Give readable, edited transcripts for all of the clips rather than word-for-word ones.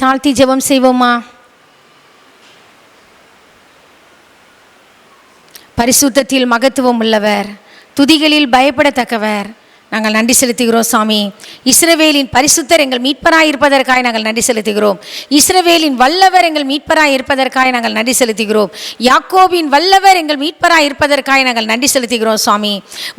தாழ்த்தி ஜெபம் செய்வோமா? பரிசுத்தத்தில் மகத்துவம் உள்ளவர், துதிகளில் பயப்படத்தக்கவர், நாங்கள் நன்றி செலுத்துகிறோம் சாமி. இஸ்ரவேலின் பரிசுத்தர் எங்கள் மீட்பராய் இருப்பதற்காக நாங்கள் நன்றி செலுத்துகிறோம். இஸ்ரவேலின் வல்லவர் எங்கள் மீட்பராய் இருப்பதற்காக நாங்கள் நன்றி செலுத்துகிறோம். யாக்கோபின் வல்லவர் எங்கள் மீட்பராய் இருப்பதற்காக நாங்கள் நன்றி செலுத்துகிறோம் சாமி.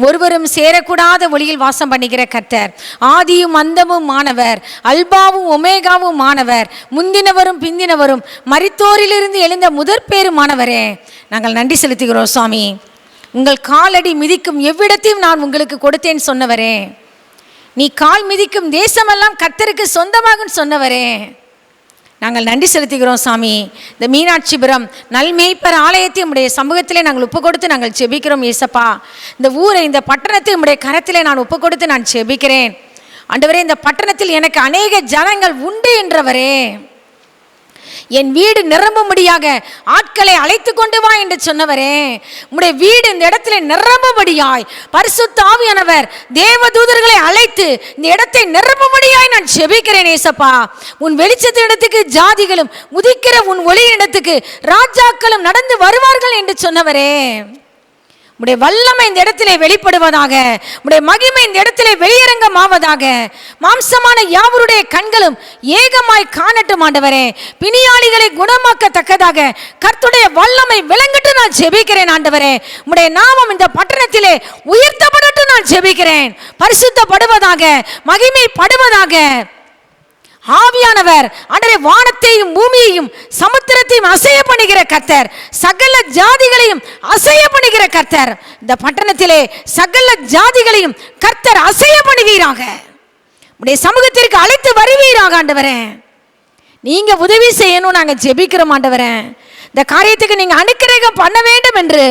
ஒருவரும் சேரக்கூடாத ஒளியில் வாசம் பண்ணுகிற கர்த்தர், ஆதியும் அந்தமும் மானவர், அல்பாவும் ஒமேகாவும் மானவர், முந்தினவரும் பிந்தினவரும், மரித்தோரிலிருந்து எழுந்த முதற்பேருமானவரே, நாங்கள் நன்றி செலுத்துகிறோம் சாமி. உங்கள் காலடி மிதிக்கும் எவ்விடத்தையும் நான் உங்களுக்கு கொடுத்தேன் சொன்னவரே, நீ கால் மிதிக்கும் தேசமெல்லாம் கர்த்தருக்கு சொந்தமாக சொன்னவரே, நாங்கள் நன்றி செலுத்துகிறோம் சாமி. இந்த மீனாட்சிபுரம் நல்மேய்ப்பர் ஆலயத்தை உடைய சமூகத்திலே நாங்கள் ஒப்பு கொடுத்து நாங்கள் செபிக்கிறோம் ஏசப்பா. இந்த ஊரை, இந்த பட்டணத்தை உடைய கரத்திலே நான் ஒப்பு கொடுத்து நான் செபிக்கிறேன் ஆண்டவரே. இந்த பட்டணத்தில் எனக்கு அநேக ஜனங்கள் உண்டு என்றவரே, என் வீடு நிரம்பும்படியாக ஆட்களை அழைத்து கொண்டு வா என்று சொன்னவரே, உம்முடைய வீடு இந்த இடத்துல நிரம்பும்படியாய் பரிசுத்த ஆவியானவர் தேவதூதர்களை அழைத்து இந்த இடத்தை நிரம்பும்படியாய் நான் செபிக்கிறேன் ஏசப்பா. உன் வெளிச்சத்தின் இடத்துக்கு ஜாதிகளும் உதிக்கிற உன் ஒளியின் இடத்துக்கு ராஜாக்களும் நடந்து வருவார்கள் என்று சொன்னவரே, உடைய வல்லமை இந்த இடத்திலே வெளிப்படுவதாக, உடைய மகிமை இந்த இடத்திலே வெளியரங்கமாவதாக, மாம்சமான யாவருடைய கண்களும் ஏகமாய் காணட்டும் ஆண்டவரே. பிணியாளிகளை குணமாக்கத்தக்கதாக கர்த்தருடைய வல்லமை விளங்கட்டு நான் ஜெபிக்கிறேன் ஆண்டவரே. உடைய நாமம் இந்த பட்டணத்திலே உயர்த்தப்படட்டும் நான் ஜெபிக்கிறேன். பரிசுத்தப்படுவதாக, மகிமை படுவதாக. ஆவியானவர் ஆண்டவரே, வானத்தையும் பூமியையும் சமுத்திரத்தையும் அசைய பண்ணுகிற கர்த்தர், சகல ஜாதிகளையும் அசைய பண்ணுகிற கர்த்தர், இந்த பட்டணத்திலே சகல ஜாதிகளையும் கர்த்தர் அசைய பண்ணுவீராக. உடைய சமூகத்திற்கு அழைத்து வருவீராக ஆண்டவரே. நீங்க உதவி செய்யணும் நாங்கள் ஜெபிக்கிறோம் ஆண்டவரே. இந்த காரியத்துக்கு நீங்க அனுக்கிரகம் பண்ண வேண்டும் என்று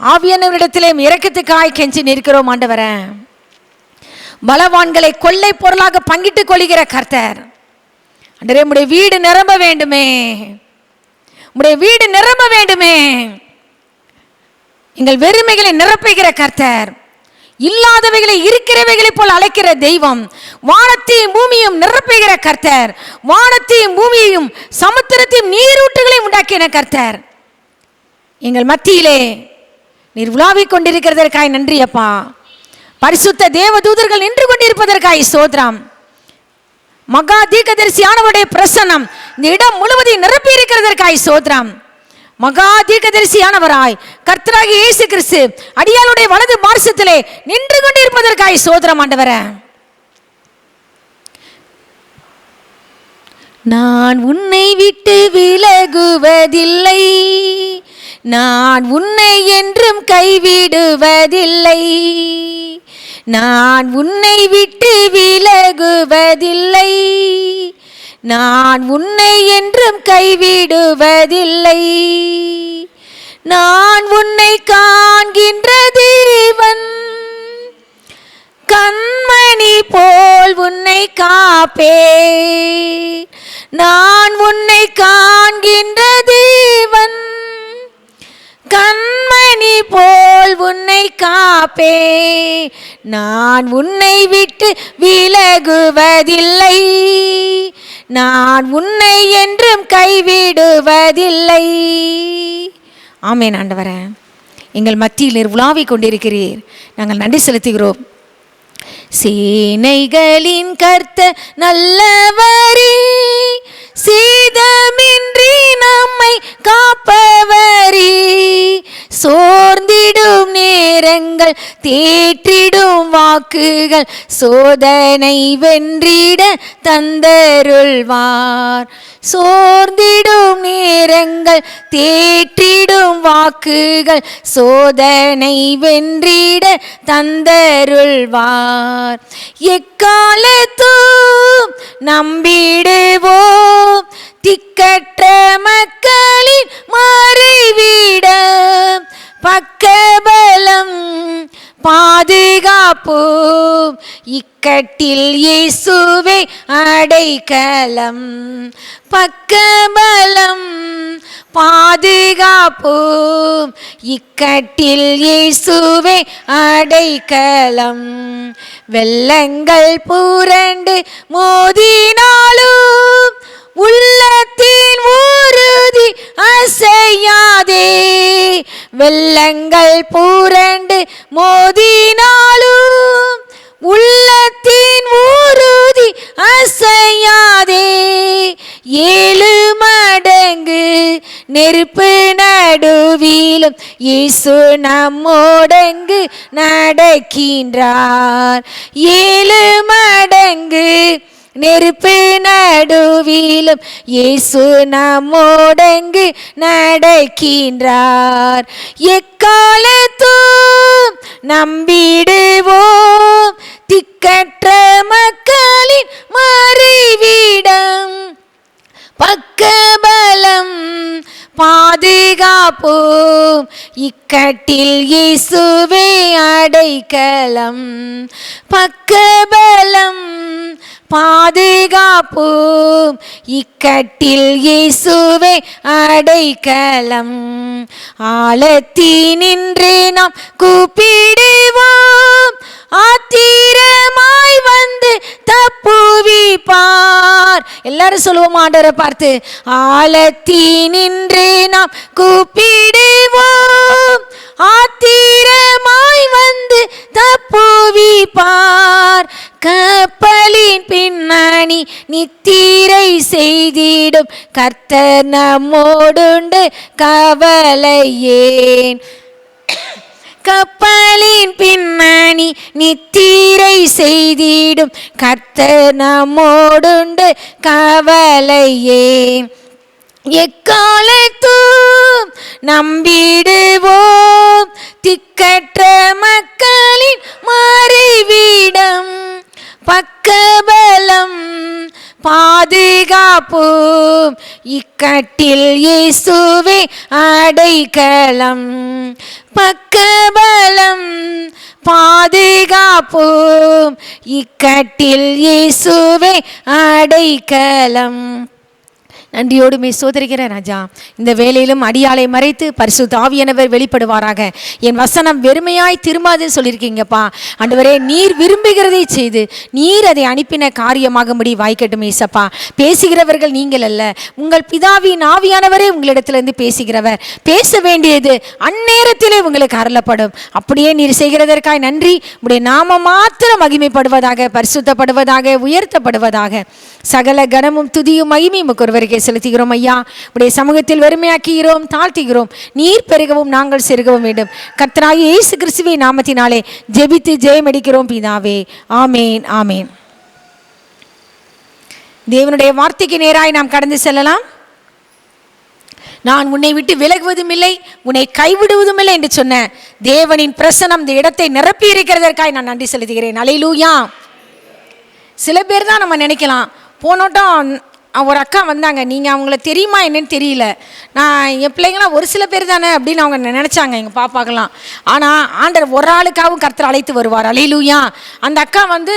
ஆவியானவரிடத்திலே இரக்கத்துக்காய் கெஞ்சி நிற்கிறோம் ஆண்டவரே. பலவான்களை கொள்ளை பொருளாக பங்கிட்டுக் கொள்கிற கர்த்தர் ஆண்டவரே, உம்முடைய வீடு நிரம்ப வேண்டுமே, உம்முடைய வீடு நிரம்ப வேண்டுமே. எங்கள் வெறுமைகளை நிரப்புகிற கர்த்தர், இல்லாதவைகளை இருக்கிறவைகளை போல் அழைக்கிற தெய்வம், வானத்தையும் பூமியும் நிரப்புகிற கர்த்தர், வானத்தையும் பூமியையும் சமுத்திரத்தையும் நீரூற்றுகளையும் உண்டாக்கின கர்த்தர், எங்கள் மத்தியிலே நீர் உலாவிக் கொண்டிருக்கிறதற்காய் நன்றி அப்பா. பரிசுத்த தேவதூதர்கள் நின்று கொண்டிருப்பதற்காய் ஸ்தோத்திரம். மகா தீர்க்கதரிசியானவருடைய பிரசன்னம் இந்த இடம் முழுவதையும் நிரப்பி இருக்கிறதற்காய் ஸ்தோத்திரம். மகா தீர்க்கதரிசியானவராய் கர்த்தராகிய இயேசு கிறிஸ்து அடியாளுடைய வலது பார்சத்திலே நின்று கொண்டிருப்பதற்காய் ஸ்தோத்திரம் ஆண்டவரே. நான் உன்னை விட்டு விலகுவதில்லை, நான் உன்னை என்றும் கைவிடுவதில்லை, நான் உன்னை விட்டு விலகுவதில்லை, நான் உன்னை என்றும் கைவிடுவதில்லை, நான் உன்னை காண்கின்ற தேவன், கண்மணி போல் உன்னை காப்பே, நான் உன்னை காண்கின்ற தேவன், கண்மணி போல் போல் உன்னை காப்பே, நான் உன்னை விட்டு விலகுவதில்லை, நான் உன்னை என்றும் கைவிடுவதில்லை. ஆமென். ஆண்டவரே, எங்கள் மத்தியில் உலாவிக் கொண்டிருக்கிறீர், நாங்கள் நன்றி செலுத்துகிறோம். சேனைகளின் கர்த்தர் நல்லவரே, சேதமின்றி நம்மை காப்பவரே, சோர்ந்திடும் நேரங்கள் தேற்றிடும் வாக்குகள் சோதனை வென்றிட தந்தருள்வார். சோர்ந்திடும் நேரங்கள் தேற்றிடும் வாக்குகள் சோதனை வென்றிட தந்தருள்வார். எக்காலத்தும் நம்பிடுவோம் திக்கற்ற மக்களின் மறைவிடம், பக்கபலம் பாதுகாப்போம் இக்கட்டில் இயேசுவே அடைக்கலம், பக்கபலம் பாதுகாப்போம் இக்கட்டில் இயேசுவே அடைக்கலம். வெள்ளங்கள் புரண்டு மோதினாலும் உள்ளத்தின் உறுதி அசையாதே, வெள்ளங்கள் புரண்டு மோதினாலும் உள்ளத்தின் உறுதி அசையாதே. 7 மடங்கு நெருப்பு நடுவிலும் இயேசு நம்மோடங்கு நடக்கின்றார். 7 மடங்கு நெருப்பு நடுவிலும் இயேசு நம்மோடங்கு நடக்கின்றார். எக்காலத்தும் நம்பிடுவோம் திக்கற்ற மக்களின் மறைவிடம், பக்கபலம் பாதுகாப்போம் இக்கட்டில் இயேசுவே அடைக்கலம், பக்கபலம் பாதுகாப்போம் இக்கட்டில் இயேசுவே அடைக்கலம். ஆழத்தினின்று நாம் கூப்பிடுவோம் ஆத்திரமாய் வந்து தப்புவிப்பார். எல்லாரும் சொல்லுவோம் ஆண்டவரை பார்த்து, ஆழத்தினின்று நாம் கூப்பிடுவோம் ஆத்திரமாய் வந்து தப்புவிப்பார். கப்பலின் பின்னணி நித்திரை செய்திடும் கர்த்தர் நம்மோடுண்டு கவலையேன். கப்பலின் பின்னணி நித்திரை செய்திடும் கர்த்தர் நம்மோடுண்டு கவலையேன். எக்காலத்தும் நம்பிடுவோம் திக்கற்ற மக்களின் மறைவிடம், பக்கபலம் பாதுகாப்போம் இக்கட்டில் இயேசுவே அடைக்கலம், பக்கபலம் பாதுகாப்போம் இக்கட்டில் இயேசுவே அடைக்கலம். நன்றியோடுமே சோதரிக்கிற ராஜா, இந்த வேலையிலும் அடியாளை மறைத்து பரிசுத்த ஆவியானவர் வெளிப்படுவாராக. என் வசனம் வெறுமையாய் திரும்பாதுன்னு சொல்லியிருக்கீங்கப்பா. ஆண்டவரே, நீர் விரும்புகிறதை செய்து நீர் அதை அனுப்பின காரியமாகும்படி வாய்க்கட்டும் ஏசப்பா. பேசுகிறவர்கள் நீங்கள் அல்ல, உங்கள் பிதாவின் ஆவியானவரே உங்களிடத்திலிருந்து பேசுகிறவர். பேச வேண்டியது அந்நேரத்திலே உங்களுக்கு அருளப்படும். அப்படியே நீர் செய்கிறதற்காய் நன்றி. உடைய நாமம் மாத்திரம் மகிமைப்படுவதாக, பரிசுத்தப்படுவதாக, உயர்த்தப்படுவதாக. சகல கனமும் துதியும் மகிமையும் ஒருவருக்கே செலுத்துகிறோம் ஐயா. உடைய சமூகத்தில் வெறுமையாக்குகிறோம், தாழ்த்துகிறோம். நீர் பெருகவும் நாங்கள் செருகவும் வேண்டும். கர்த்தராகிய இயேசு கிறிஸ்துவின் நாமத்தினாலே ஜெபித்து ஜெயமெடுக்கிறோம் பிதாவே. ஆமேன், ஆமேன். தேவனுடைய வார்த்தைக்கு நேராய் நாம் கடந்து செல்லலாம். நான் உன்னை விட்டு விலகுவதும் இல்லை, உன்னை கைவிடுவதும் இல்லை என்று சொன்ன தேவனின் பிரசனம் இந்த இடத்தை நிரப்பி இருக்கிறதற்காய் நான் நன்றி செலுத்துகிறேன். அல்லேலூயா. சில பேர் தான் நம்ம நினைக்கலாம், போனோட்டம் ஒரு அக்கா வந்தாங்க, நீங்கள் அவங்கள தெரியுமா என்னன்னு தெரியல, நான் என் பிள்ளைங்களாம் ஒரு சில பேர் தானே அப்படின்னு அவங்க நினச்சாங்க, எங்கள் பாப்பாக்கெல்லாம். ஆனால் ஆண்டவர் ஒரு ஆளுக்காகவும் கர்த்தர் அழைத்து வருவார். அல்லேலூயா. அந்த அக்கா வந்து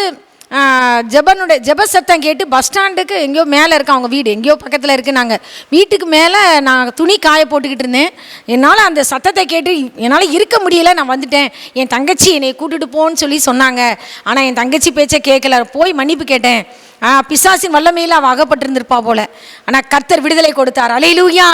ஜெப சத்தம் கேட்டு பஸ் ஸ்டாண்டுக்கு எங்கேயோ மேலே இருக்கு, அவங்க வீடு எங்கேயோ பக்கத்தில் இருக்குது. நாங்கள் வீட்டுக்கு மேலே நான் துணி காய போட்டுக்கிட்டு இருந்தேன். என்னால் அந்த சத்தத்தை கேட்டு என்னால் இருக்க முடியலை, நான் வந்துட்டேன். என் தங்கச்சி என்னை கூட்டிகிட்டு போன்னு சொல்லி சொன்னாங்க. ஆனால் என் தங்கச்சி பேச்சை கேட்கல. போய் மன்னிப்பு கேட்டேன். பிசாசின் வல்லமையில் அவள் அகப்பட்டிருந்திருப்பா போல. ஆனால் கர்த்தர் விடுதலை கொடுத்தார். அல்லேலூயா.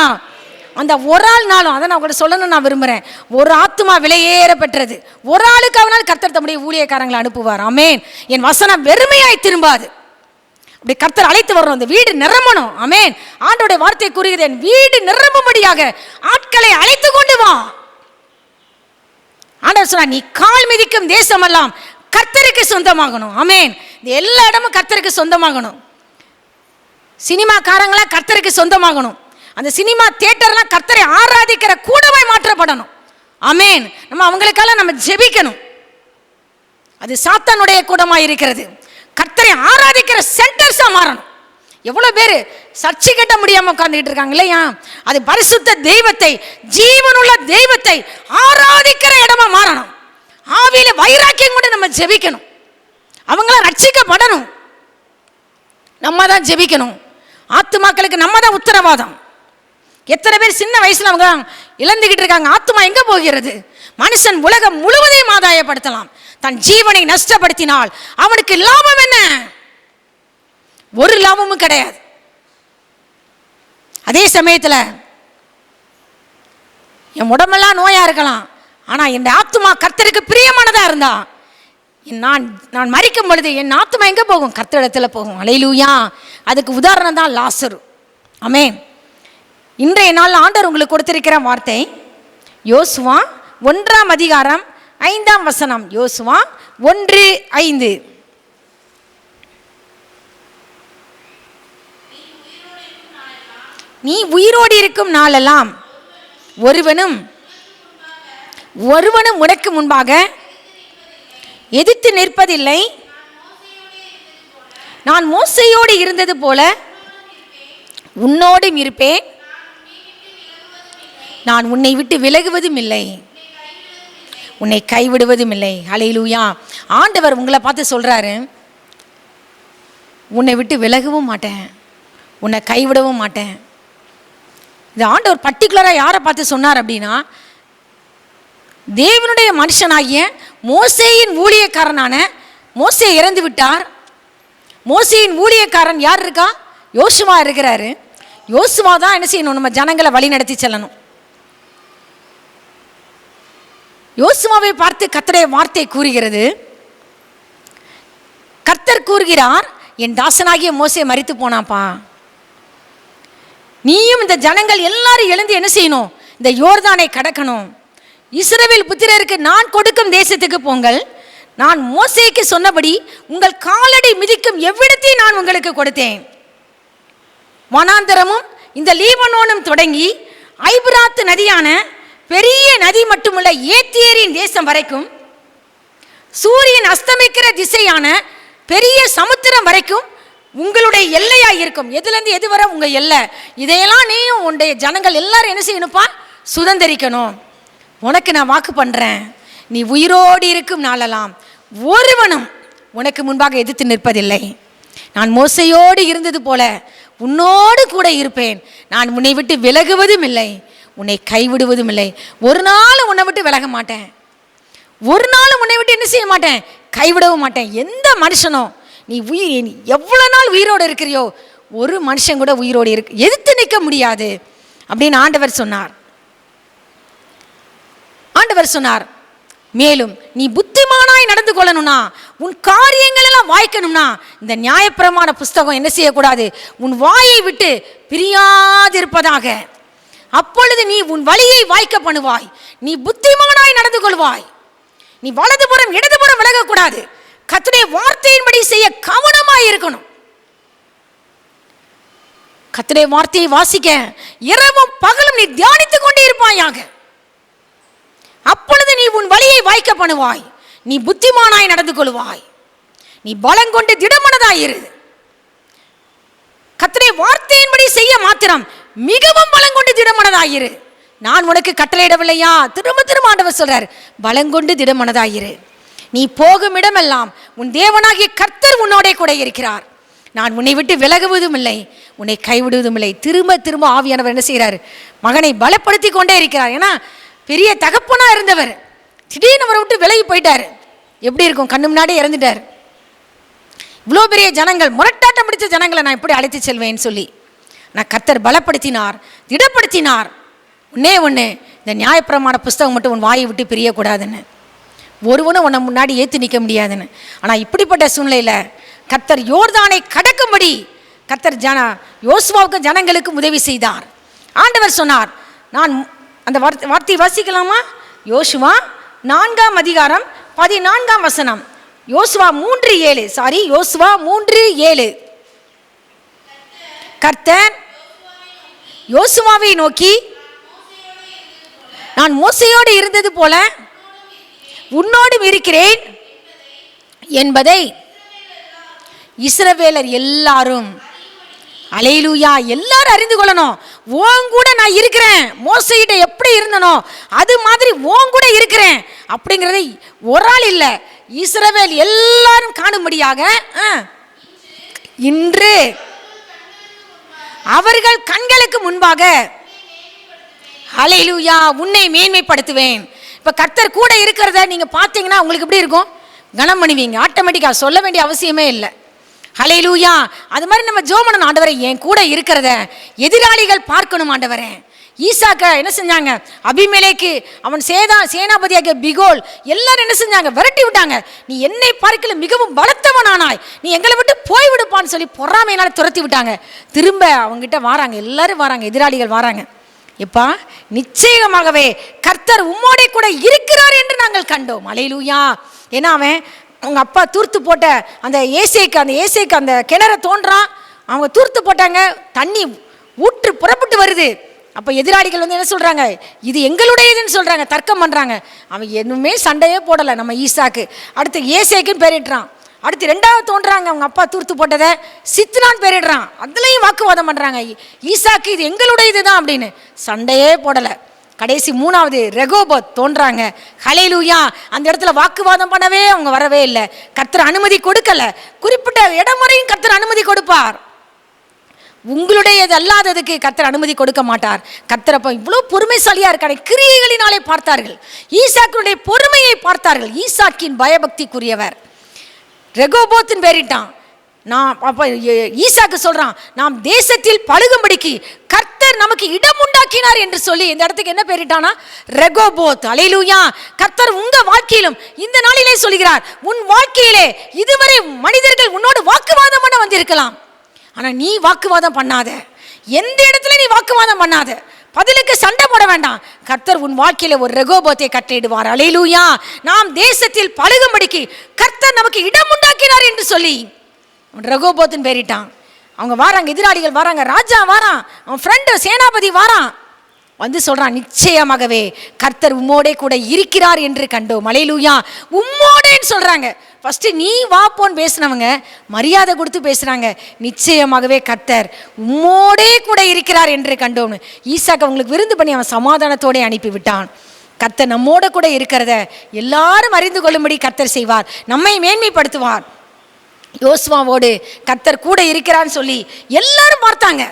அந்த ஒரு ஆள் நாளும் அதை நான் கூட சொல்லணும்னு நான் விரும்புகிறேன். ஒரு ஆத்துமா விலையேற பெற்றது. ஒரு ஆளுக்கு அவனால் கர்த்தர் தம்முடைய ஊழியக்காரங்களை அனுப்புவார். ஆமேன். என் வசனம் வெறுமையாய் திரும்பாது. அப்படி கர்த்தர் அழைத்து வரணும், அந்த வீடு நிரம்பணும். ஆமேன். ஆண்டோடைய வார்த்தை கூறுகிறது, என் வீடு நிரம்பும்படியாக ஆட்களை அழைத்து கொண்டு வா. ஆண்டவர் சொன்னார், நீ கால் மிதிக்கும் தேசமெல்லாம் கர்த்தருக்கு சொந்தமாகணும். ஆமேன். எல்லா இடமும் கர்த்தருக்கு சொந்தமாகணும். சினிமாக்காரங்களா கர்த்தருக்கு சொந்தமாகணும். அந்த சினிமா தியேட்டர்லாம் கர்த்தரை ஆராதிக்கிற கூடமாய் மாற்றப்படணும். ஆமேன். நம்ம அவங்களுக்கெல்லாம் நம்ம ஜெபிக்கணும். அது சாத்தானுடைய கூடமாய் இருக்கிறது. கர்த்தரை ஆராதிக்கிற சென்டர்ஸா மாறணும். எவ்வளோ பேர் சர்ச்சை கட்ட முடியாமல் உட்கார்ந்துக்கிட்டு இருக்காங்க இல்லையா? அது பரிசுத்த தெய்வத்தை, ஜீவனுள்ள தெய்வத்தை ஆராதிக்கிற இடமா மாறணும். ஆவியில வைராக்கியம் கொண்டு நம்ம ஜெபிக்கணும். அவங்கள ரட்சிக்கப்படணும். நம்ம தான் ஜெபிக்கணும். ஆத்துமாக்களுக்கு நம்ம தான் உத்தரவாதம். எத்தனை பேர் சின்ன வயசுல அவங்க இழந்துகிட்டு இருக்காங்க. ஆத்துமா எங்க போகிறது? மனுஷன் உலகம் முழுவதையும் ஆதாயப்படுத்தலாம், தன் ஜீவனை நஷ்டப்படுத்தினால் அவனுக்கு லாபம் என்ன? ஒரு லாபமும் கிடையாது. அதே சமயத்தில் என் உடம்பெல்லாம் நோயா இருக்கலாம், ஆனா என் ஆத்துமா கர்த்தருக்கு பிரியமானதா இருந்தா நான் மரிக்கும் பொழுது என் ஆத்துமா எங்க போகும்? கர்த்தரிடத்துல போகும். அல்லேலூயா. அதுக்கு உதாரணம் தான் லாசரு. ஆமென். இன்றைய நாள் ஆண்டவர் உங்களுக்கு கொடுத்திருக்கிற வார்த்தை யோசுவா 1ஆம் அதிகாரம் 5ஆம் வசனம். யோசுவா 1:5. நீ உயிரோடு இருக்கும் நாளெல்லாம் ஒருவனும் உனக்கு முன்பாக எதிர்த்து நிற்பதில்லை. நான் மோசேயோடு இருந்தது போல உன்னோடும் இருப்பேன். நான் உன்னை விட்டு விலகுவதும் இல்லை, உன்னை கைவிடுவதும் இல்லை. அல்லேலூயா. ஆண்டவர் உங்களை பார்த்து சொல்றாரு, உன்னை விட்டு விலகவும் மாட்டேன், உன்னை கைவிடவும் மாட்டேன். இது ஆண்டவர் பர்டிகுலராக யாரை பார்த்து சொன்னார் அப்படின்னா, தேவனுடைய மனுஷனாகிய மோசேயின் ஊழியக்காரனான மோசே இறந்து விட்டார். மோசேயின் ஊழியக்காரன் யார் இருக்கா? யோசுவா இருக்கிறாரு. யோசுவா தான் என்ன செய்யணும்? நம்ம ஜனங்களை வழி நடத்தி செல்லணும். யோசுவாவை பார்த்து கர்த்தருடைய வார்த்தை கூறுகிறது, கர்த்தர் கூறுகிறார், என் தாசனாகிய மோசே மரித்து போனாப்பா, நீயும் இந்த ஜனங்கள் எல்லாரும் எழுந்து என்ன செய்யணும்? இந்த யோர்தானை கடக்கணும். இஸ்ரவேல் புத்திரருக்கு நான் கொடுக்கும் தேசத்துக்கு போங்கள். நான் மோசேக்கு சொன்னபடி உங்கள் காலடி மிதிக்கும் எவ்விடத்தையும் நான் உங்களுக்கு கொடுத்தேன். வனாந்தரமும் இந்த லீபனோனும் தொடங்கி ஐபிராத்து நதியான பெரிய நதி மட்டுமல்ல, ஏத்தியரின் தேசம் வரைக்கும், சூரியன் அஸ்தமிக்கிற திசையான பெரிய சமுத்திரம் வரைக்கும் உங்களுடைய எல்லையாக இருக்கும். எதுலேருந்து எது வரை உங்கள் எல்லை. இதையெல்லாம் நீயும் உன்னுடைய ஜனங்கள் எல்லாரும் என்ன செய்யணும்ப்பா? சுதந்திரிக்கணும். உனக்கு நான் வாக்கு பண்ணுறேன், நீ உயிரோடு இருக்கும் நாளெல்லாம் ஒருவனும் உனக்கு முன்பாக எதிர்த்து நிற்பதில்லை. நான் மோசையோடு இருந்தது போல உன்னோடு கூட இருப்பேன். நான் உன்னை விட்டு விலகுவதும் இல்லை, உன்னை கைவிடுவதும் இல்லை. ஒரு நாள் உன்னை விட்டு விலக மாட்டேன், ஒரு நாள் உன்னை விட்டு என்ன செய்ய மாட்டேன்? கைவிடவும் மாட்டேன். எந்த மனுஷனோ நீ எவ்வளோ நாள் உயிரோடு இருக்கிறியோ, ஒரு மனுஷன் கூட உயிரோடு எதிர்த்து நிற்க முடியாது அப்படின்னு ஆண்டவர் சொன்னார். ஆண்டவர் சொன்னார், மேலும் நீ புத்திமானாய் நடந்து கொள்ளணும்னா, உன் காரியங்கள் எல்லாம் வாய்க்கணும்னா, இந்த நியாயப்பிரமாண புஸ்தகம் என்ன செய்யக்கூடாது? உன் வாயை விட்டு பிரியாதிருப்பதாக. அப்பொழுது நீ உன் வழியை வாய்க்க பண்ணுவாய், நீ புத்திமானாய் நடந்து கொள்வாய். நீ வலதுபுறம் இடதுபுறம் விலகக்கூடாது. கர்த்தருடைய வார்த்தையின்படி செய்ய கவனமாய் இருக்கணும். கர்த்தருடைய வார்த்தையை வாசிக்க இரவும் பகலும் நீ தியானித்துக் கொண்டே இருப்பாயாக. அப்பொழுது நீ உன் வழியை வாய்க்க பண்ணுவாய், நீ புத்திமானாய் நடந்து கொள்வாய், நீ பலம் கொண்டு திடமனதாயிரு. கர்த்தருடைய வார்த்தையின்படி செய்ய மாத்திரம் மிகவும் பலம் கொண்டு திடமனதாயிரு. நான் உனக்கு கட்டளையிடவில்லையா? திரும்ப திரும்ப ஆண்டவர் சொல்றார், பலம் கொண்டு திடமனதாயிரு. நீ போகும் இடமெல்லாம் உன் தேவனாகிய கர்த்தர் உன்னோடே கூட இருக்கிறார். நான் உன்னை விட்டு விலகுவதும் இல்லை, உன்னை கைவிடுவதும் இல்லை. திரும்ப திரும்ப ஆவியானவர் என்ன செய்கிறார்? மகனை பலப்படுத்தி கொண்டே இருக்கிறார். ஏன்னா பெரிய தகப்பனா இருந்தவர் திடீர்னு அவரை விட்டு விலகி போயிட்டார். எப்படி இருக்கும்? கண்ணு முன்னாடியே இறந்துட்டார். இவ்வளோ பெரிய ஜனங்கள், முரட்டாட்டம் பிடிச்ச ஜனங்களை நான் எப்படி அழைத்து செல்வேன்னு சொல்லி நான் கர்த்தர் பலப்படுத்தினார், திடப்படுத்தினார். ஒன்னே ஒன்று, இந்த நியாயப்பிரமாண புஸ்தகம் மட்டும் உன் வாயை விட்டு பிரியக்கூடாதுன்னு, ஒருவனும் உன்னை முன்னாடி ஏற்றி நிற்க முடியாதுன்னு. ஆனால் இப்படிப்பட்ட சூழ்நிலையில் கர்த்தர் யோர்தானை கடக்கும்படி கர்த்தர் யோசுவாவுக்கு ஜனங்களுக்கு உதவி செய்தார். ஆண்டவர் சொன்னார், நான் அந்த வார்த்தை வாசிக்கலாமா? யோசுவா 4ஆம் அதிகாரம் 14ஆம் வசனம். யோசுவா 3:7. கர்த்தர் யோசுவாவை நோக்கி, நான் மோசேயோடு இருந்தது போல உன்னோடும் இருக்கிறேன் என்பதை இஸ்ரவேலர் எல்லாரும், அல்லேலூயா, எல்லாரும் அறிந்து கொள்ளணும். உன் கூட நான் இருக்கிறேன். மோசேயிட்ட எப்படி இருந்தனோ அது மாதிரி உன் கூட இருக்கிறேன் அப்படிங்கிறதை ஒரு ஆள் இல்லை, இஸ்ரவேல் எல்லாரும் காணும்படியாக இன்று அவர்கள் கண்களுக்கு முன்பாக, அல்லேலூயா, உன்னை மேன்மைப்படுத்துவேன். இப்போ கர்த்தர் கூட இருக்கிறத நீங்கள் பார்த்தீங்கன்னா உங்களுக்கு எப்படி இருக்கும்? கனம் பண்ணுவீங்க ஆட்டோமேட்டிக்காக, சொல்ல வேண்டிய அவசியமே இல்லை. அல்லேலூயா. அது மாதிரி நம்ம ஜெபம் பண்ணணும், ஆண்டவரே என் கூட இருக்கிறத எதிராளிகள் பார்க்கணும். ஆண்டவரே, ஈசாக்க என்ன செஞ்சாங்க? அபிமெலேக்கு, அவன் சேனாபதியாக பிகோல் எல்லாரும் என்ன செஞ்சாங்க? விரட்டி விட்டாங்க. நீ என்னை பார்க்கல மிகவும் பலத்தவனானாய், நீ எங்களை விட்டு போய்விடுப்பான்னு சொல்லி பொறாமையினால துரத்தி விட்டாங்க. திரும்ப அவங்ககிட்ட வராங்க, எல்லாரும் வராங்க, எதிராளிகள் வராங்க. எப்பா, நிச்சயமாகவே கர்த்தர் உம்மோடே கூட இருக்கிறார் என்று நாங்கள் கண்டோம். அல்லேலூயா. ஏன்னா அவன் அவங்க அப்பா தூர்த்து போட்ட அந்த ஏசேக்கு அந்த கிணற தோன்றான், அவங்க தூர்த்து போட்டாங்க, தண்ணி ஊற்று புறப்பட்டு வருது. அப்போ எதிராளிகள் வந்து என்ன சொல்கிறாங்க? இது எங்களுடையதுன்னு சொல்கிறாங்க, தர்க்கம் பண்ணுறாங்க. அவன் எதுவுமே சண்டையே போடலை நம்ம ஈசாக்கு. அடுத்து ஏசேக்குன்னு பேரிடுறான். அடுத்து 2வது தோன்றாங்க, அவங்க அப்பா தூர்த்து போட்டதை சித்னான்னு பேரிடுறான். அதுலேயும் வாக்குவாதம் பண்ணுறாங்க, ஈசாக்கு இது எங்களுடையது தான் அப்படின்னு. சண்டையே போடலை. கடைசி 3வது ரெகோபோத் தோன்றாங்க. ஹல்லேலூயா. அந்த இடத்துல வாக்குவாதம் பண்ணவே அவங்க வரவே இல்லை. கர்த்தர் அனுமதி கொடுக்கல. குறிப்பிட்ட இடம் வரையும் கர்த்தர் அனுமதி கொடுப்பார், உங்களுடையது அல்லாததுக்கு கர்த்தர் அனுமதி கொடுக்க மாட்டார். கர்த்தர் அப்போ இவ்வளோ பொறுமைசாலியா இருக்காரு. கிரியைகளினாலே பார்த்தார்கள், ஈசாக்கினுடைய பொறுமையை பார்த்தார்கள். ஈசாக்கின் பயபக்திக்குரியவர். ரெகோபோத்தின் பேரிட்டான். நான் அப்போ ஈசாக்கு சொல்றான், நாம் தேசத்தில் பழுகும்படிக்கு கர்த்தர் நமக்கு இடம் உண்டாக்கினார் என்று சொல்லி இந்த இடத்துக்கு என்ன பேரிட்டானா? ரெகோபோத். அல்லேலூயா. கர்த்தர் உங்க வாழ்க்கையிலும் இந்த நாளிலே சொல்கிறார், உன் வாழ்க்கையிலே இதுவரை மனிதர்கள் உன்னோடு வாக்குவாதம் பண்ண வந்திருக்கலாம், ஆனா நீ வாக்குவாதம் பண்ணாத. எந்த இடத்துல நீ வாக்குவாதம் பண்ணாத, பதிலுக்கு சண்டை போட வேண்டாம். கர்த்தர் உன் வாழ்க்கையில ஒரு ரெகோபோத்தை கட்டளையிடுவார். அல்லேலூயா. நாம் தேசத்தில் பழுகும்படிக்கு கர்த்தர் நமக்கு இடம் உண்டாக்கினார் என்று சொல்லி ரெகோபோத்தின் பேரிட்டான். அவங்க வாராங்க, எதிராளிகள் வராங்க, ராஜா வாரான், அவன் ஃப்ரெண்டு சேனாபதி வாரான், வந்து சொல்றான், நிச்சயமாகவே கர்த்தர் உம்மோடே கூட இருக்கிறார் என்று கண்டோம். அல்லேலூயா. உம்மோடேன்னு சொல்றாங்க. ஃபர்ஸ்ட் நீ வாப்போன்னு பேசினவங்க மரியாதை கொடுத்து பேசுறாங்க, நிச்சயமாகவே கர்த்தர் உம்மோடே கூட இருக்கிறார் என்று கண்டோம்னு. ஈசாக்கு அவங்களுக்கு விருந்து பண்ணி அவன் சமாதானத்தோட அனுப்பி விட்டான். கர்த்தர் நம்மோட கூட இருக்கிறத எல்லாரும் அறிந்து கொள்ளும்படி கர்த்தர் செய்வார், நம்மை மேன்மைப்படுத்துவார். யோசுவாவோடு கர்த்தர் கூட இருக்கிறான்னு சொல்லி எல்லாரும் பார்த்தாங்க.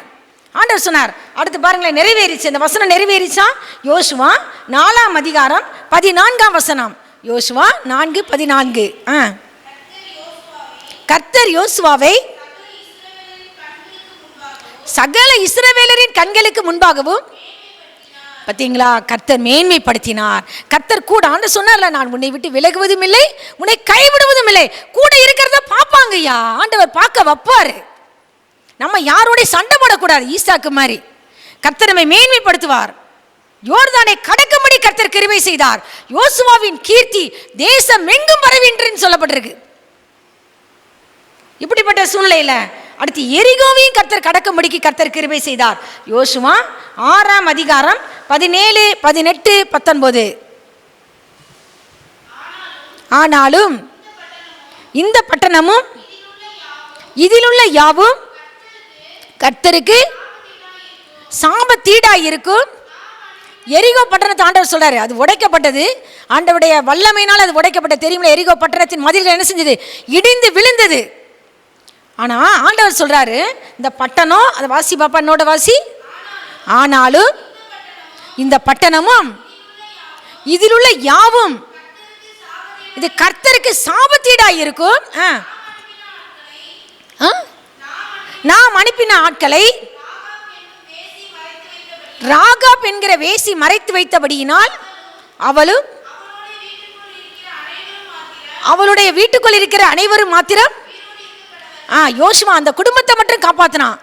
ஆண்டவர் சொன்னார், அடுத்து பாருங்களேன், நிறைவேறிச்சு. அந்த வசனம் நிறைவேறிச்சா? யோசுவா 4ஆம் அதிகாரம் 14ஆம் வசனம். யோசுவா 4:14. கர்த்தர் யோசுவாவை சகல இஸ்ரவேலரின் கண்களுக்கு முன்பாகவும், பார்த்தீங்களா, கர்த்தர் மேன்மைப்படுத்தினார். கர்த்தர் கூட, ஆண்டவர் சொன்னார்ல, நான் உன்னை விட்டு விலகுவதும் இல்லை, உன்னை கைவிடுவதும் இல்லை. கூட இருக்கிறத பார்ப்பாங்கய்யா, ஆண்டவர் பார்க்க வைப்பாரு. நம்ம யாரோட சண்டை போடக்கூடாது. ஈசாக்கு மாதிரி கர்த்தர் நம்மை மேன்மைப்படுத்துவார். யோர்தானை கடக்கும்படி கர்த்தர் கிருபை செய்தார். யோசுவாவின் கீர்த்தி தேசம் எங்கும் பரவின்னு சொல்லப்பட்டிருக்கு. இப்படிப்பட்ட சூழ்நிலையில அடுத்து எரிகோவையும் கர்த்தர் கடக்கும்படிக்கு கர்த்தர் கிருபை செய்தார். யோசுவா 6ஆம் அதிகாரம் 17, 18, 19. ஆனாலும் இந்த பட்டணமும் இதிலுள்ள யாவும் கர்த்தருக்கு சாபத்தீடாயிருக்கும். எரிகோ பட்டணத்தை ஆண்டவர் சொல்றாரு, அது உடைக்கப்பட்டது. ஆண்டவருடைய வல்லமையினால் அது உடைக்கப்பட்ட. தெரியுமா? எரிகோ பட்டணத்தின் மதில்கள் என்ன செஞ்சது? இடிந்து விழுந்தது. ஆனா ஆண்டவர் சொல்றாரு, இந்த பட்டணம், அதை வாசி பாப்பா, என்னோட வாசி. ஆனாலும் இந்த பட்டணமும் இதில் உள்ள யாவும் இது கர்த்தருக்கு சாபத்தீடாய் இருக்கும். நாம் அனுப்பின ஆட்களை ராகாப் என்கிற வேசி மறைத்து வைத்தபடியினால் அவளும் அவளுடைய வீட்டுக்குள் இருக்கிற அனைவரும் மாத்திரம் யோசுவா அந்த குடும்பத்தை மட்டும் காப்பாத்தினான்.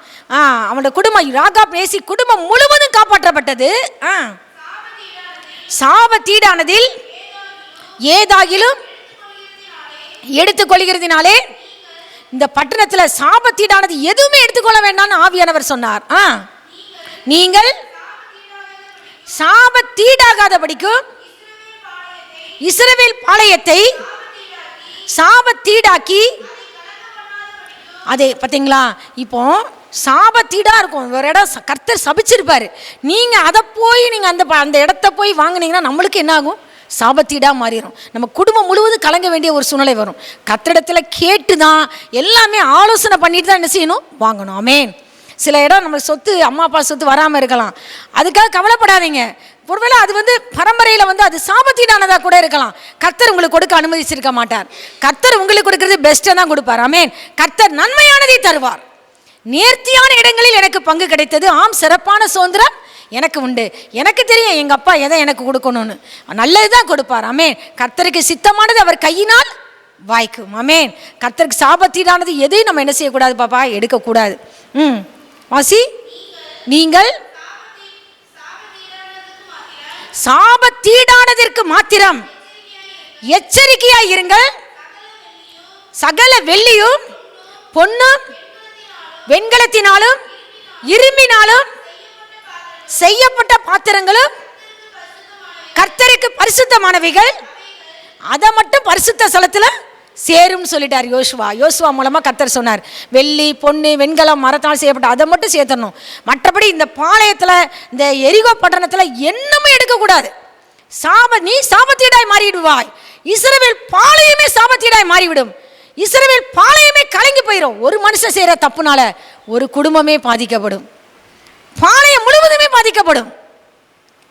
அவனோட குடும்பம், ராகாப் வேசி குடும்பம் முழுவதும் காப்பாற்றப்பட்டது. சாபத்தீடானதில் ஏதாகிலும் எடுத்துக்கொள்கிறதுனாலே இந்த பட்டணத்தில் சாபத்தீடானது எதுவுமே எடுத்துக்கொள்ள வேண்டாம்னு ஆவியானவர் சொன்னார். நீங்கள் சாபத்தீடாகாதபடிக்கும் இஸ்ரவேல் பாளையத்தை சாபத்தீடாக்கி, அதே பார்த்தீங்களா, இப்போ சாபத்தீடா இருக்கும் ஒரு இடம் கர்த்தர் சபிச்சிருப்பாரு. நீங்க அதை போய் நீங்க அந்த இடத்த போய் வாங்கினீங்கன்னா நம்மளுக்கு என்ன ஆகும்? சாபத்தீடா மாறிடும். நம்ம குடும்பம் முழுவதும் கலங்க வேண்டிய ஒரு சூழ்நிலை வரும். கர்த்தரிடத்துல கேட்டு தான் எல்லாமே ஆலோசனை பண்ணிட்டு தான் என்ன செய்யணும்? வாங்கணும். ஆமென். சில இடம் நம்ம சொத்து, அம்மா அப்பா சொத்து வராமல் இருக்கலாம். அதுக்காக கவலைப்படாதீங்க. ஒருவேளை அது பரம்பரையில் அது சாபத்தீடானதாக கூட இருக்கலாம். கர்த்தர் உங்களுக்கு கொடுக்க அனுமதிச்சிருக்க மாட்டார். கர்த்தர் உங்களுக்கு கொடுக்கறது பெஸ்ட்டாக தான் கொடுப்பார். ஆமென். கர்த்தர் நன்மையானதை தருவார். நேர்த்தியான இடங்களில் எனக்கு பங்கு கிடைத்தது. ஆம், சிறப்பான சுதந்திரம் எனக்கு உண்டு. எனக்கு தெரியும் எங்கள் அப்பா எதை எனக்கு கொடுக்கணும்னு. நல்லது தான் கொடுப்பார். ஆமென். கர்த்தருக்கு சித்தமானது அவர் கையினால் வாய்க்கும். ஆமென். கர்த்தருக்கு சாபத்தீடானது எதையும் நம்ம என்ன செய்யக்கூடாது பாப்பா? எடுக்கக்கூடாது. வாசி. நீங்கள் சாபத்தீடானதற்கு மாத்திரம் எச்சரிக்கையாய் இருங்கள். சகல வெள்ளியும் பொன்னும் வெண்கலத்தினாலும் இரும்பினாலும் செய்யப்பட்ட பாத்திரங்களும் கர்த்தருக்கு பரிசுத்தமானவைகள், அதை மட்டும் பரிசுத்த ஸ்தலத்தில் சேரும் சொல்லிட்டார் யோசுவா. யோசுவா மூலமா கர்த்தர் சொன்னார், வெள்ளி பொண்ணு வெண்கலம் மரத்தால் செய்யப்பட்ட அதை மட்டும் சேர்த்தணும். மற்றபடி இந்த பாளையத்தில், இந்த எரிகோ பட்டணத்தில் என்னமே எடுக்கக்கூடாது. நீ சாபத்தீடாய் மாறிவிடுவாய். இஸ்ரவேல் பாளையமே சாபத்தீடாய் மாறிவிடும். இஸ்ரவேல் பாளையமே கலங்கி போயிடும். ஒரு மனுஷன் செய்யற தப்புனால ஒரு குடும்பமே பாதிக்கப்படும். பாளையம் முழுவதுமே பாதிக்கப்படும்.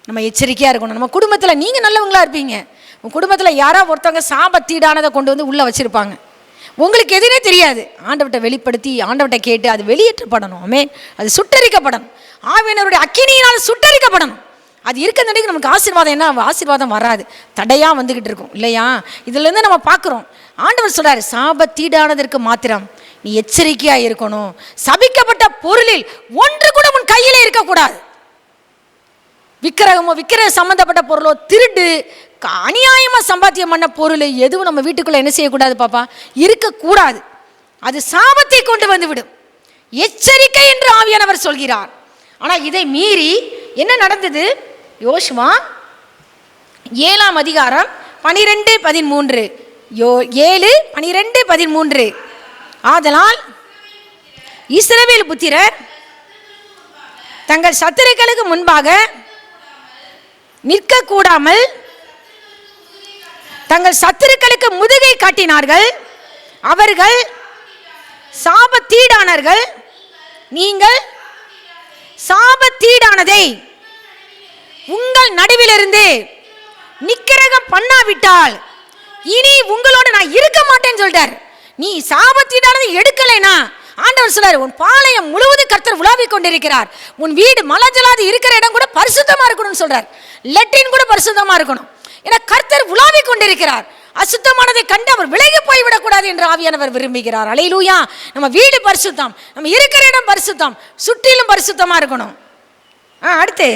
நம்ம எச்சரிக்கையா இருக்கணும். நம்ம குடும்பத்தில் நீங்க நல்லவங்களா இருப்பீங்க. உங்கள் குடும்பத்தில் யாராவது ஒருத்தவங்க சாபத்தீடானதை கொண்டு உள்ளே வச்சுருப்பாங்க. உங்களுக்கு எதுனே தெரியாது. ஆண்டவர்கிட்ட வெளிப்படுத்தி, ஆண்டவர்கிட்ட கேட்டு அது வெளியேற்றப்படணும். ஆமென். அது சுட்டரிக்கப்படணும். ஆவியானவருடைய அக்கினியினால் சுட்டரிக்கப்படணும். அது இருக்கிறதுக்கு நமக்கு ஆசீர்வாதம் என்ன? ஆசீர்வாதம் வராது, தடையாக வந்துக்கிட்டு இருக்கும் இல்லையா? இதுலேருந்து நம்ம பார்க்குறோம். ஆண்டவர் சொல்கிறார், சாபத்தீடானதற்கு மாத்திரம் நீ எச்சரிக்கையாக இருக்கணும். சபிக்கப்பட்ட பொருளில் ஒன்று கூட உன் கையில் இருக்கக்கூடாது. விக்கிரகமோ விக்கிரக சம்பந்தப்பட்ட பொருளோ, திருடு, அநியாயமாக சம்பாத்தியம் பண்ண பொருள் எதுவும் நம்ம வீட்டுக்குள்ளே என்ன செய்யக்கூடாது பாப்பா? இருக்கக்கூடாது. அது சாபத்தை கொண்டு வந்து விடும். எச்சரிக்கை என்று ஆவியானவர் சொல்கிறார். ஆனால் இதை மீறி என்ன நடந்தது? யோசுவா 7ஆம் அதிகாரம் 12-13. 7:12-13. ஆதலால் இஸ்ரவேல் புத்திரர் தங்கள் சத்துருக்களுக்கு முன்பாக நிற்க கூடாமல் தங்கள் சத்துருக்களுக்கு முதுகை காட்டினார்கள். அவர்கள் சாபத்தீடானார்கள். நீங்கள் சாபத்தீடானதை உங்கள் நடுவிலிருந்து நிக்கிரகம் பண்ணாவிட்டால் இனி உங்களோட நான் இருக்க மாட்டேன்னு சொல்றார். நீ சாபத்தீடானதை எடுக்கலைனா ஆண்டவர் சொல்றாரு, உன் பாளையம் முழுவதும் கர்த்தர் உலாவிக் கொண்டிருக்கிறார். உன் வீடு மலஜலாதி இருக்கிற இடம் கூட பரிசுத்தமா இருக்கணும்னு சொல்றார். லெட்டின் கூட பரிசுத்தமா இருக்கணும். ஏன்னா கர்த்தர் உலாவிக் கொண்டிருக்கிறார். அசுத்தமானதை கண்டு அவர் விலகி போய்விடக்கூடாது என்று ஆவியானவர் விரும்புகிறார். அல்லேலூயா. நம்ம வீடு பரிசுத்தம், நம்ம இருக்கிற இடம் பரிசுத்தம், சுற்றிலும் பரிசுத்தமா இருக்கணும். அடுத்து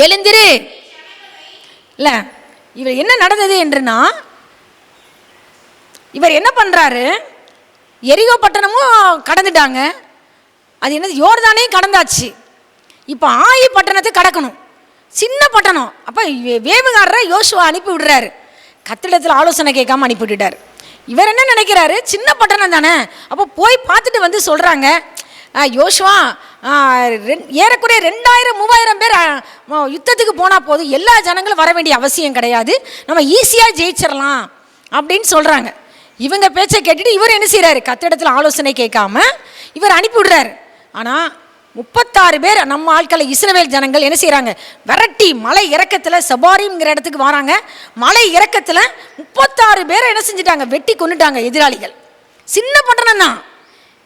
எழுந்திரு. இல்ல, இவர் என்ன நடந்தது என்றுனா, இவர் என்ன பண்றாரு? எரிகோ பட்டணமும் கடந்துட்டாங்க. அது என்னது? யோர்தானையும் கடந்தாச்சு. இப்போ ஆயி பட்டணத்தை கடக்கணும். சின்ன பட்டணம். அப்போ வேவுகாரரை யோசுவா அனுப்பி விடுறாரு. கத்திடத்தில் ஆலோசனை கேட்காம அனுப்பி விட்டுட்டார். இவர் என்ன நினைக்கிறாரு? சின்ன பட்டணம் தானே, அப்போ போய் பார்த்துட்டு வந்து சொல்கிறாங்க, யோசுவா ஏறக்குறைய 2000-3000 பேர் யுத்தத்துக்கு போனால் போதும், எல்லா ஜனங்களும் வர வேண்டிய அவசியம் கிடையாது, நம்ம ஈஸியாக ஜெயிச்சிடலாம் அப்படின்னு சொல்கிறாங்க. இவங்க பேச்சை கேட்டுட்டு இவர் என்ன செய்கிறாரு, கத்திடத்தில் ஆலோசனை கேட்காம இவர் அனுப்பிவிடுறாரு. ஆனால் 36 பேர் நம்ம ஆட்களை இஸ்ரவேல் ஜனங்கள் என்ன செய்கிறாங்க, விரட்டி மலை இறக்கத்தில் செபாரிம்ங்கிற இடத்துக்கு வராங்க. மலை இறக்கத்தில் 36 பேரை என்ன செஞ்சுட்டாங்க, வெட்டி கொண்டுட்டாங்க எதிராளிகள். சின்ன பட்டணம் தான்,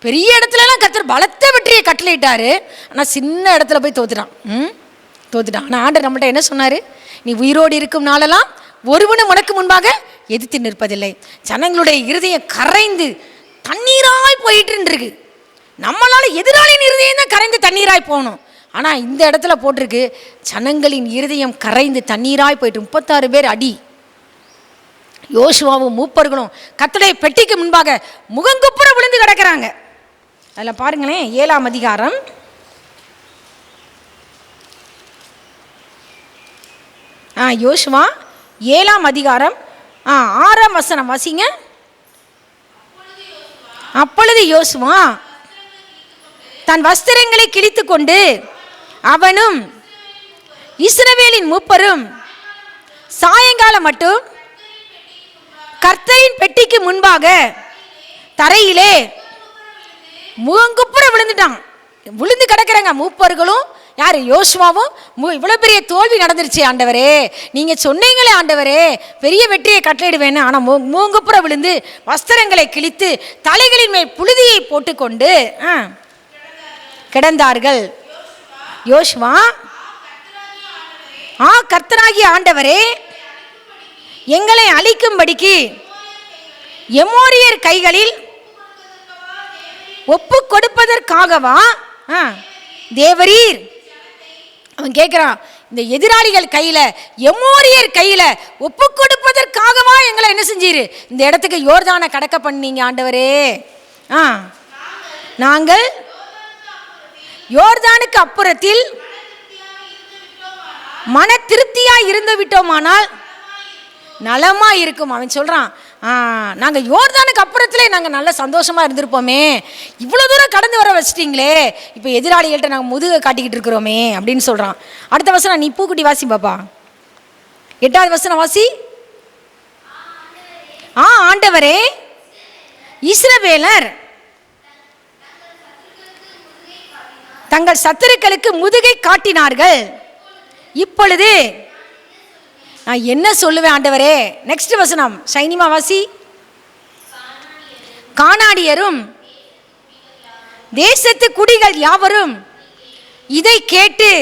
பெரிய இடத்துலலாம் கர்த்தர் பலத்த வெற்றியை கட்டளையிட்டாரு. ஆனால் சின்ன இடத்துல போய் தோத்துட்டான். ஆனால் ஆண்டவர் நம்மள்ட்ட என்ன சொன்னார், நீ உயிரோடு இருக்கும் நாளெல்லாம் ஒருவனும் உனக்கு முன்பாக எதிர்த்து நிற்பதில்லை. ஜனங்களுடைய இருதயம் கரைந்து தண்ணீராய் போயிட்டு இருக்கு. நம்மளால எதிராளியின் இருதயம் தான் கரைந்து தண்ணீராய் போகணும். ஆனால் இந்த இடத்துல போட்டிருக்கு, ஜனங்களின் இருதயம் கரைந்து தண்ணீராய் போயிட்டு 36 பேர் அடி. யோசுவாவும் மூப்பர்களும் கர்த்தருடைய பெட்டிக்கு முன்பாக முகங்குப்புற விழுந்து கிடக்கிறாங்க. அதில் பாருங்களேன், 7ஆம் அதிகாரம் 7ஆம் அதிகாரம் 6ஆம் வசனம் வாசிங்க. அப்பொழுது யோசுவா தன் வஸ்திரங்களை கிழித்து கொண்டு அவனும் இஸ்ரவேலின் மூப்பரும் சாயங்காலம் மட்டும் கர்த்தரின் பெட்டிக்கு முன்பாக தரையிலே முகங்குப்புற விழுந்து கிடக்கிறாங்க. மூப்பர்களும் யார், யோசுவாவும். இவ்வளோ பெரிய தோல்வி நடந்துருச்சு ஆண்டவரே, நீங்கள் சொன்னீங்களே ஆண்டவரே பெரிய வெற்றியை கட்டளையிடுவேன்னு. ஆனால் முகங்குப்புற விழுந்து வஸ்திரங்களை கிழித்து தலைகளின் மேல் புழுதியை போட்டுக்கொண்டு கிடந்தார்கள். யோசுவா, கர்த்தராகிய ஆண்டவரே எங்களை அழிக்கும்படிக்கு எமோரியர் கைகளில் ஒப்பு கொடுப்பதற்காகவா தேவரீர், அவன் கேட்கிறான், இந்த எதிராளிகள் கையில எமோரியர் கையில ஒப்பு கொடுப்பதற்காகவா எங்களை என்ன செஞ்சீரு, இந்த இடத்துக்கு யோர்தானை கடக்க பண்ணீங்க ஆண்டவரே. நாங்கள் யோர்தானுக்கு அப்புறத்தில் மன திருப்தியா இருந்து விட்டோமானால் நலமா இருக்கும். அவன் சொல்றான், நாங்கள் யோர்தானுக்கு அப்புறத்திலே நாங்கள் நல்ல சந்தோஷமா இருந்திருப்போமே, இவ்வளோ தூரம் கடந்து வர வச்சிட்டீங்களே, இப்போ எதிராளிகள்கிட்ட நாங்கள் முதுகை காட்டிக்கிட்டு இருக்கிறோமே அப்படின்னு சொல்றான். அடுத்த வசனம் நீ பூக்குட்டி வாசி பாப்பா, 8வது வசனம் வாசி. ஆண்டவரே இஸ்ரவேலர் தங்கள் சத்துருக்களுக்கு முதுகை காட்டினார்கள், இப்பொழுது நான் என்ன சொல்லுவேன் ஆண்டவரே. நெக்ஸ்ட் வசனம் சைனிமா வாசி. கானானியரும் தேசத்து குடிகள் யாவரும் இதை கேட்டு,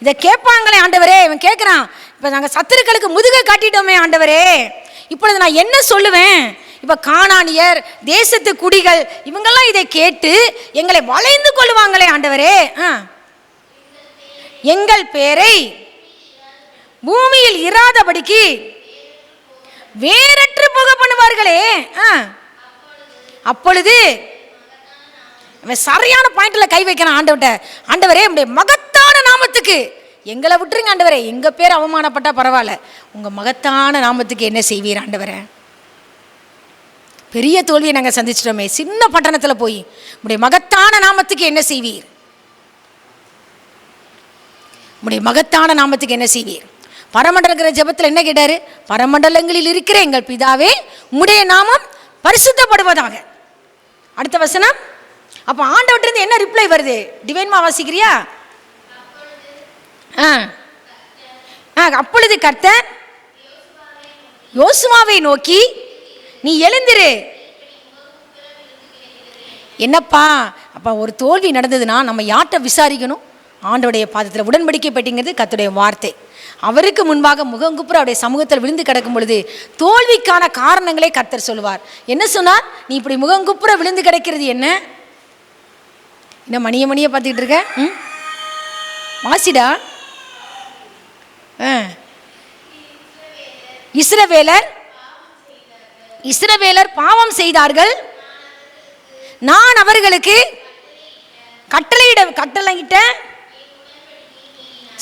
இதை கேட்பாங்களே ஆண்டவரே. இவன் கேட்குறான், இப்போ நாங்கள் சத்துருக்களுக்கு முதுகை காட்டிட்டோமே ஆண்டவரே, இப்பொழுது நான் என்ன சொல்லுவேன். இப்போ கானானியர் தேசத்து குடிகள் இவங்கெல்லாம் இதை கேட்டு எங்களை வளைந்து கொள்ளுவாங்களே ஆண்டவரே, எங்கள் பேரை பூமியில் இராதபடிக்கு வேறற்று போக பண்ணுவார்களே. அப்பொழுது சரியான பாயிண்ட்ல கை வைக்கிறான் ஆண்டவர்கிட்ட. ஆண்டவரே உடைய மகத்தான நாமத்துக்கு எங்களை விட்டுருங்க ஆண்டவரே, எங்க பேர் அவமானப்பட்டா பரவாயில்ல, உங்க மகத்தான நாமத்துக்கு என்ன செய்வீர் ஆண்டவரே. பெரிய தோல்வியை நாங்கள் சந்திச்சிட்டோமே, சின்ன பட்டணத்தில் போய் உடைய மகத்தான நாமத்துக்கு என்ன செய்வீர், உடைய மகத்தான நாமத்துக்கு என்ன செய்வீர். பரமண்டலங்கிற ஜெபத்தில் என்ன கேட்டாரு, பரமண்டலங்களில் இருக்கிற எங்கள் பிதாவே உம்முடைய நாமம் பரிசுத்தப்படுவதாக. அடுத்த வசனம். அப்போ ஆண்டவர்கிட்ட என்ன ரிப்ளை வருது, டிவைன்மா வாசிக்கிறியா. அப்பொழுது கர்த்தர் யோசுவாவை நோக்கி, நீ எழுந்திரு. என்னப்பா, அப்போ ஒரு தோல்வி நடந்ததுன்னா நம்ம யார்கிட்ட விசாரிக்கணும், ஆண்டோடைய பாதத்தில். உடன்படிக்கை பெட்டிங்கிறது கர்த்தருடைய வார்த்தை. அவருக்கு முன்பாக முகங்குப்புற அவருடைய சமூகத்தில் விழுந்து கிடக்கும் பொழுது தோல்விக்கான காரணங்களே கர்த்தர் சொல்லுவார். என்ன சொன்னார், நீ இப்படி முகங்குப்புற விழுந்து கிடக்கிறது என்ன மணிய மணிய பார்த்துக்கிட்டு இருக்க, வாசிடா. இஸ்ரவேலர் பாவம் செய்தார்கள், நான் அவர்களுக்கு கட்டளையிட்ட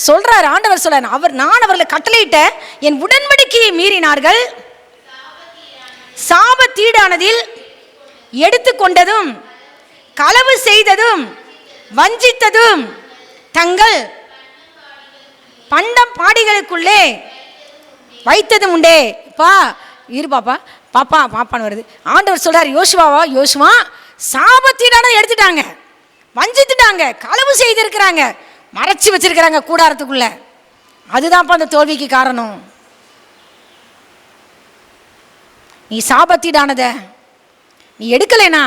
சொல்றார் ஆண்டவர் சொல்றார், நான் அவர்களை கட்டளையிட்ட என் உடன்படிக்கையை மீறினார்கள், சாபத்தீடானதில் எடுத்துக்கொண்டதும் களவு செய்ததும் வஞ்சித்ததும் தங்கள் பண்டம் பாடிகளுக்குள்ளே வைத்ததும் உண்டே. பா இரு பாப்பா பாப்பா பாப்பான்னு வருது. ஆண்டவர் சொல்றார், யோசுவா சாபத்தீடான எடுத்துட்டாங்க, வஞ்சித்துட்டாங்க, களவு செய்திருக்கிறாங்க, மறைச்சி வச்சிருக்கிறாங்க கூடாரத்துக்குள்ள. அதுதான்ப்பா அந்த தோல்விக்கு காரணம். நீ சாபத்தீடானத நீ எடுக்கலைனா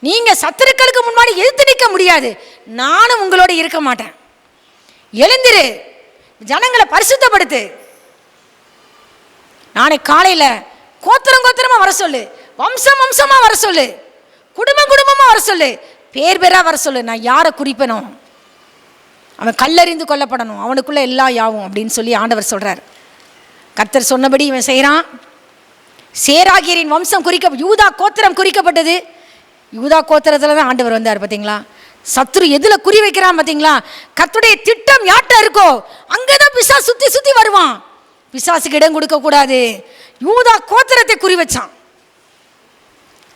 நீங்க சத்துருக்களுக்கு முன்னாடி எதிர்த்து நிற்க முடியாது. நானும் உங்களோட இருக்க மாட்டேன். எழுந்திரு, ஜனங்களை பரிசுத்தப்படுத்து. நானே காலையில கோத்திரமா வர சொல்லு, வம்சமா வர சொல்லு, குடும்பமா வர சொல்லு, பேரா வர சொல்லு. நான் யாரை குறிப்பனும் அவன் கல்லறிந்து கொல்லப்படணும், அவனுக்குள்ள எல்லா யாவும் அப்படின்னு சொல்லி ஆண்டவர் சொல்றார். கர்த்தர் சொன்னபடி இவன் செய்யறான். சேராகியரின் வம்சம் யூதா கோத்திரம் குறிக்கப்பட்டது. யூதா கோத்திரத்துல தான் ஆண்டவர் வந்தார். பார்த்தீங்களா, சத்துரு எதுல குறி வைக்கிறான் பார்த்தீங்களா? கர்த்தருடைய திட்டம் யார்ட்ட இருக்கோ அங்கதான் பிசாசு சுத்தி வருவான். பிசாசுக்கு இடம் கொடுக்க கூடாது. யூதா கோத்திரத்தை குறி வச்சான்.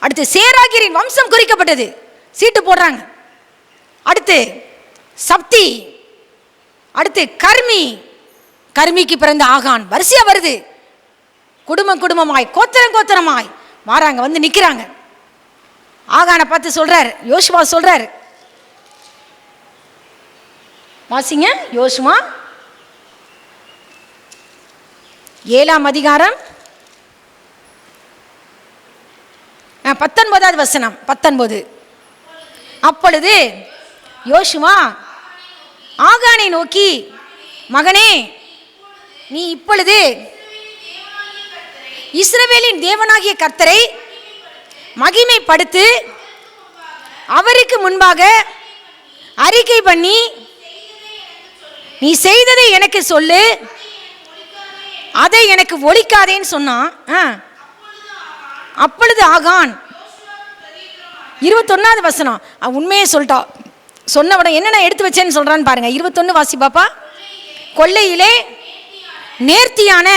அடுத்து சேராகியரின் வம்சம் குறிக்கப்பட்டது, சீட்டு போடுறாங்க. அடுத்து சப்தி, அடுத்து கர்மிக்கு பிறந்த ஆகான். வரிசையா வருது, குடும்பமாய் கோத்திரமாய் மாறாங்க, வந்து நிக்கிறாங்க. ஆகானை பார்த்து சொல்றாரு, யோசுவா சொல்றாரு, வாசிங்க யோசுவா 7ஆம் அதிகாரம் 19வது வசனம். 19. அப்பொழுது யோசுவா ஆகானை நோக்கி, மகனே, நீ இப்பொழுது இஸ்ரவேலின் தேவனாகிய கர்த்தரை மகிமைப்படுத்து, அவருக்கு முன்பாக அறிக்கை பண்ணி நீ செய்ததை எனக்கு சொல்லு, அதை எனக்கு ஒழிக்காதேன்னு சொன்னான். அப்பொழுது ஆகான் 21வது வசனம். உண்மையே சொல்லிட்டா, சொன்னவன என்னென்ன எடுத்து வச்சேன்னு சொல்றான்னு பாருங்க. 21 வாசி பாப்பா. கொள்ளையிலே நேர்த்தியான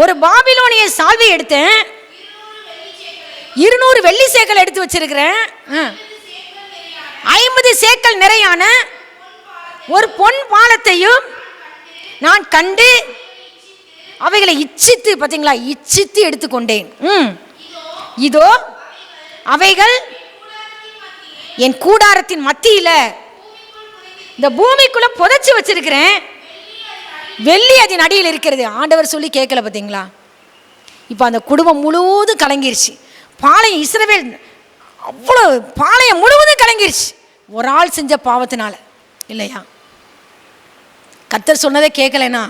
ஒரு பாபிலோனிய சால்வை எடுத்தேன், 200 வெள்ளி சேக்கல் எடுத்து வச்சிருக்கிறேன், 50 சேக்கல் நிறையான ஒரு பொன் பாலத்தையும் நான் கண்டு அவைகளை இச்சித்து, பார்த்தீங்களா, இச்சித்து எடுத்துக்கொண்டேன். இதோ அவைகள் என் கூடாரத்தின் மத்தியில இந்த பூமிக்குள்ள புதைச்சு வச்சிருக்கிறேன், வெள்ளி அதன் அடியில் இருக்கிறது. ஆண்டவர் சொல்லி கேட்கல, பார்த்தீங்களா? இப்போ அந்த குடும்பம் முழுவதும் கலங்கிருச்சு. பாளையம் இஸ்ரவேல் அவ்வளோ பாளையம் முழுவதும் கலங்கிருச்சு, ஒரு ஆள் செஞ்ச பாவத்தினால இல்லையா? கர்த்தர் சொன்னதை கேட்கலனா,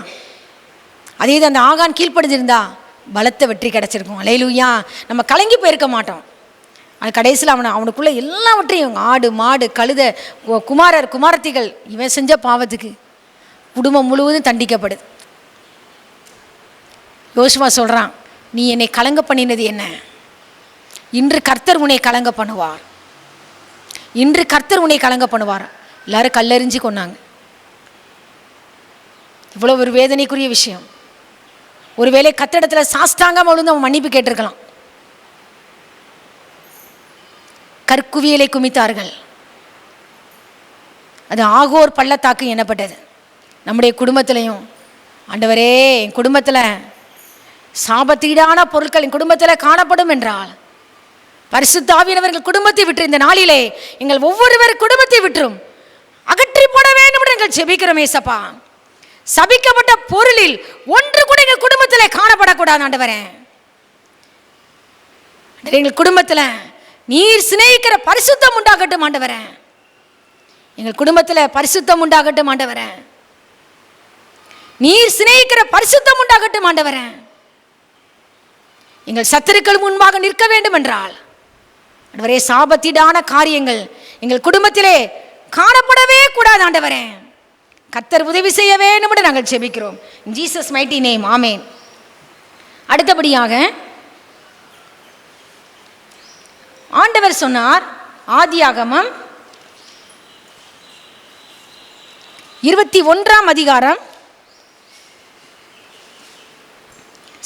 அதே தான் அந்த ஆகான் கீழ்ப்படிஞ்சிருந்தா பலத்த வெற்றி கிடைச்சிருக்கும். அல்லேலூயா. நம்ம கலங்கி போயிருக்க மாட்டோம். அது கடைசியில் அவனுக்குள்ள எல்லாவற்றையும், ஆடு மாடு கழுத குமாரத்திகள், இவன் செஞ்ச பாவத்துக்கு குடும்பம் முழுவதும் தண்டிக்கப்படுது. யோசுவா சொல்றான், நீ என்னை கலங்க பண்ணினது என்ன? இன்று கர்த்தர் உன்னை கலங்க பண்ணுவார். இன்று கர்த்தர் உன்னை கலங்க பண்ணுவார். எல்லாரும் கல்லெறிஞ்சு கொண்டாங்க. இவ்வளோ ஒரு வேதனைக்குரிய விஷயம். ஒருவேளை கத்திடத்தில் சாஸ்தாங்கம் விழுந்து அவன் மன்னிப்பு கேட்டிருக்கலாம். கற்குவியலை குமித்தார்கள். அது ஆகோர் பள்ளத்தாக்கு எனப்பட்டது. நம்முடைய குடும்பத்திலையும், ஆண்டவரே, என் குடும்பத்தில் சாபத்தீடான பொருட்கள் என் குடும்பத்தில் காணப்படும் என்றால், பரிசுத்த ஆவியானவர்கள் குடும்பத்தை விட்டு இந்த நாளிலே எங்கள் ஒவ்வொருவர் குடும்பத்தை விட்டுரும் அகற்றி போட வேண்டும் என்று எங்கள் ஜெபிக்கிறோம். ஏசப்பா, சபிக்கப்பட்ட பொருளில் ஒன்று கூட எங்கள் குடும்பத்தில் காணப்படக்கூடாது. ஆண்டவரே, எங்கள் குடும்பத்தில் நீர் சிநேகிக்கிற பரிசுத்தம் உண்டாகட்டும். ஆண்டவரே, எங்கள் குடும்பத்தில் பரிசுத்தம் உண்டாகட்டும். ஆண்டவரே, நீர் சிநேகிக்கிற பரிசுத்தம் உண்டாகட்டும். ஆண்டவரே, எங்கள் சத்துருக்கள் முன்பாக நிற்க வேண்டும் என்றால், ஆண்டவரே, சாபத்தீடான காரியங்கள் எங்கள் குடும்பத்திலே காணப்படவே கூடாது. ஆண்டவரே, கர்த்தர் உதவி செய்ய வேண்டும் என்று நாங்கள் ஜெபிக்கிறோம். இன் ஜீசஸ் மைட்டி நேம், ஆமேன். அடுத்தபடியாக ஆண்டவர் சொன்னார், ஆதியாகமம் 21ஆம் அதிகாரம்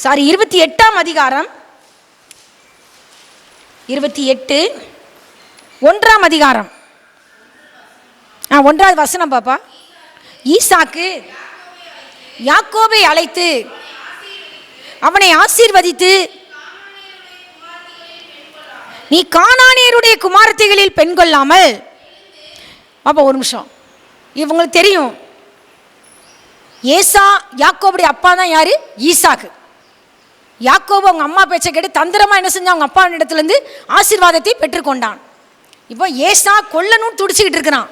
28ஆம் அதிகாரம் 28 1ஆம் அதிகாரம் 1வது வசனம் பாப்பா. ஈசாக்கு யாக்கோபை அழைத்து அவனை ஆசீர்வதித்து, நீ கானானியருடைய குமாரத்திகளில் பெண் கொள்ளாமல். பாப்பா ஒரு நிமிஷம், இவங்களுக்கு தெரியும் ஏசா யாக்கோபுடைய அப்பா தான் யாரு? ஈசாக்கு. யாக்கோபு அவங்க அம்மா பேச்சை கேட்டு தந்திரமா என்ன செஞ்சான்? அவங்க அப்பா இடத்துலேருந்து ஆசீர்வாதத்தை பெற்றுக்கொண்டான். இப்போ ஏசா கொல்லணும்னு துடிச்சுக்கிட்டு இருக்கிறான்.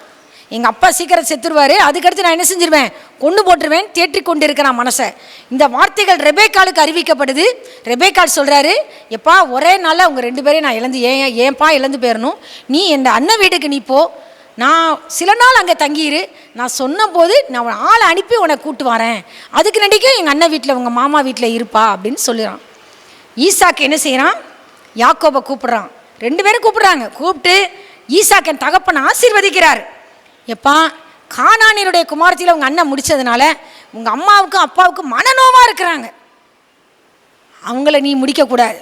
எங்கள் அப்பா சீக்கிரம் செத்துருவார், அதுக்கடுத்து நான் என்ன செஞ்சிருவேன்? கொண்டு போட்டுருவேன், தேற்றி கொண்டு இருக்கிறான் மனசை. இந்த வார்த்தைகள் ரெபேக்காளுக்கு அறிவிக்கப்படுது. ரெபேக்காள் சொல்கிறாரு, எப்பா ஒரே நாளில் அவங்க 2 பேரையும் நான் இழந்து ஏன்ப்பா இழந்து போயிடணும், நீ என் அண்ணன் வீட்டுக்கு நீ போ, நான் சில நாள் அங்கே தங்கியிரு, நான் சொன்ன போது நான் ஆளை அனுப்பி உன்னை கூட்டு வரேன், அதுக்கு நடிக்கும் எங்கள் அண்ணன் வீட்டில் உங்கள் மாமா வீட்டில் இருப்பா அப்படின்னு சொல்லுறான். ஈசாக்கு என்ன செய்கிறான்? யாக்கோபை கூப்பிட்றான். 2 பேரும் கூப்பிட்றாங்க. கூப்பிட்டு ஈசாக்கு என் தகப்பனை ஆசீர்வதிக்கிறார். எப்பா கானானியருடைய குமாரத்தியில் உங்கள் அண்ணன் முடித்ததுனால உங்கள் அம்மாவுக்கும் அப்பாவுக்கும் மனநோவாக இருக்கிறாங்க, அவங்கள நீ முடிக்கக்கூடாது.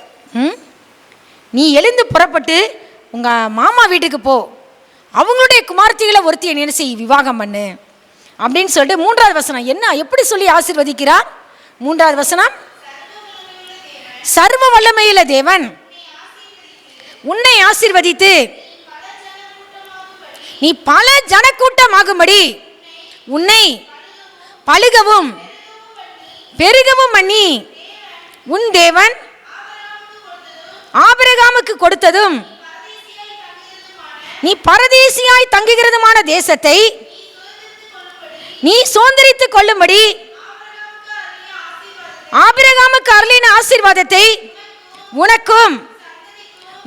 நீ எழுந்து புறப்பட்டு உங்கள் மாமா வீட்டுக்கு போ, அவங்களுடைய குமாரத்திகளை ஒருத்தியை என்ன செய், விவாகம் பண்ணு அப்படின்னு சொல்லிட்டு 3வது வசனம் என்ன எப்படி சொல்லி ஆசீர்வதிக்கிறார்? 3வது வசனம், சர்வ வல்லமையுள்ள தேவன் உன்னை ஆசீர்வதித்து நீ பல ஜனக்கூட்டமாகும்படி உன்னை பலுகவும் பெருகவும் பண்ணி உன் தேவன் ஆபிரகாமுக்கு கொடுத்ததும் நீ பரதேசியாய் தங்குகிறதுமான தேசத்தை நீ சுதந்தரித்துக் கொள்ளும்படி ஆபிரகாமுக்கு அருளின ஆசீர்வாதத்தை உனக்கும்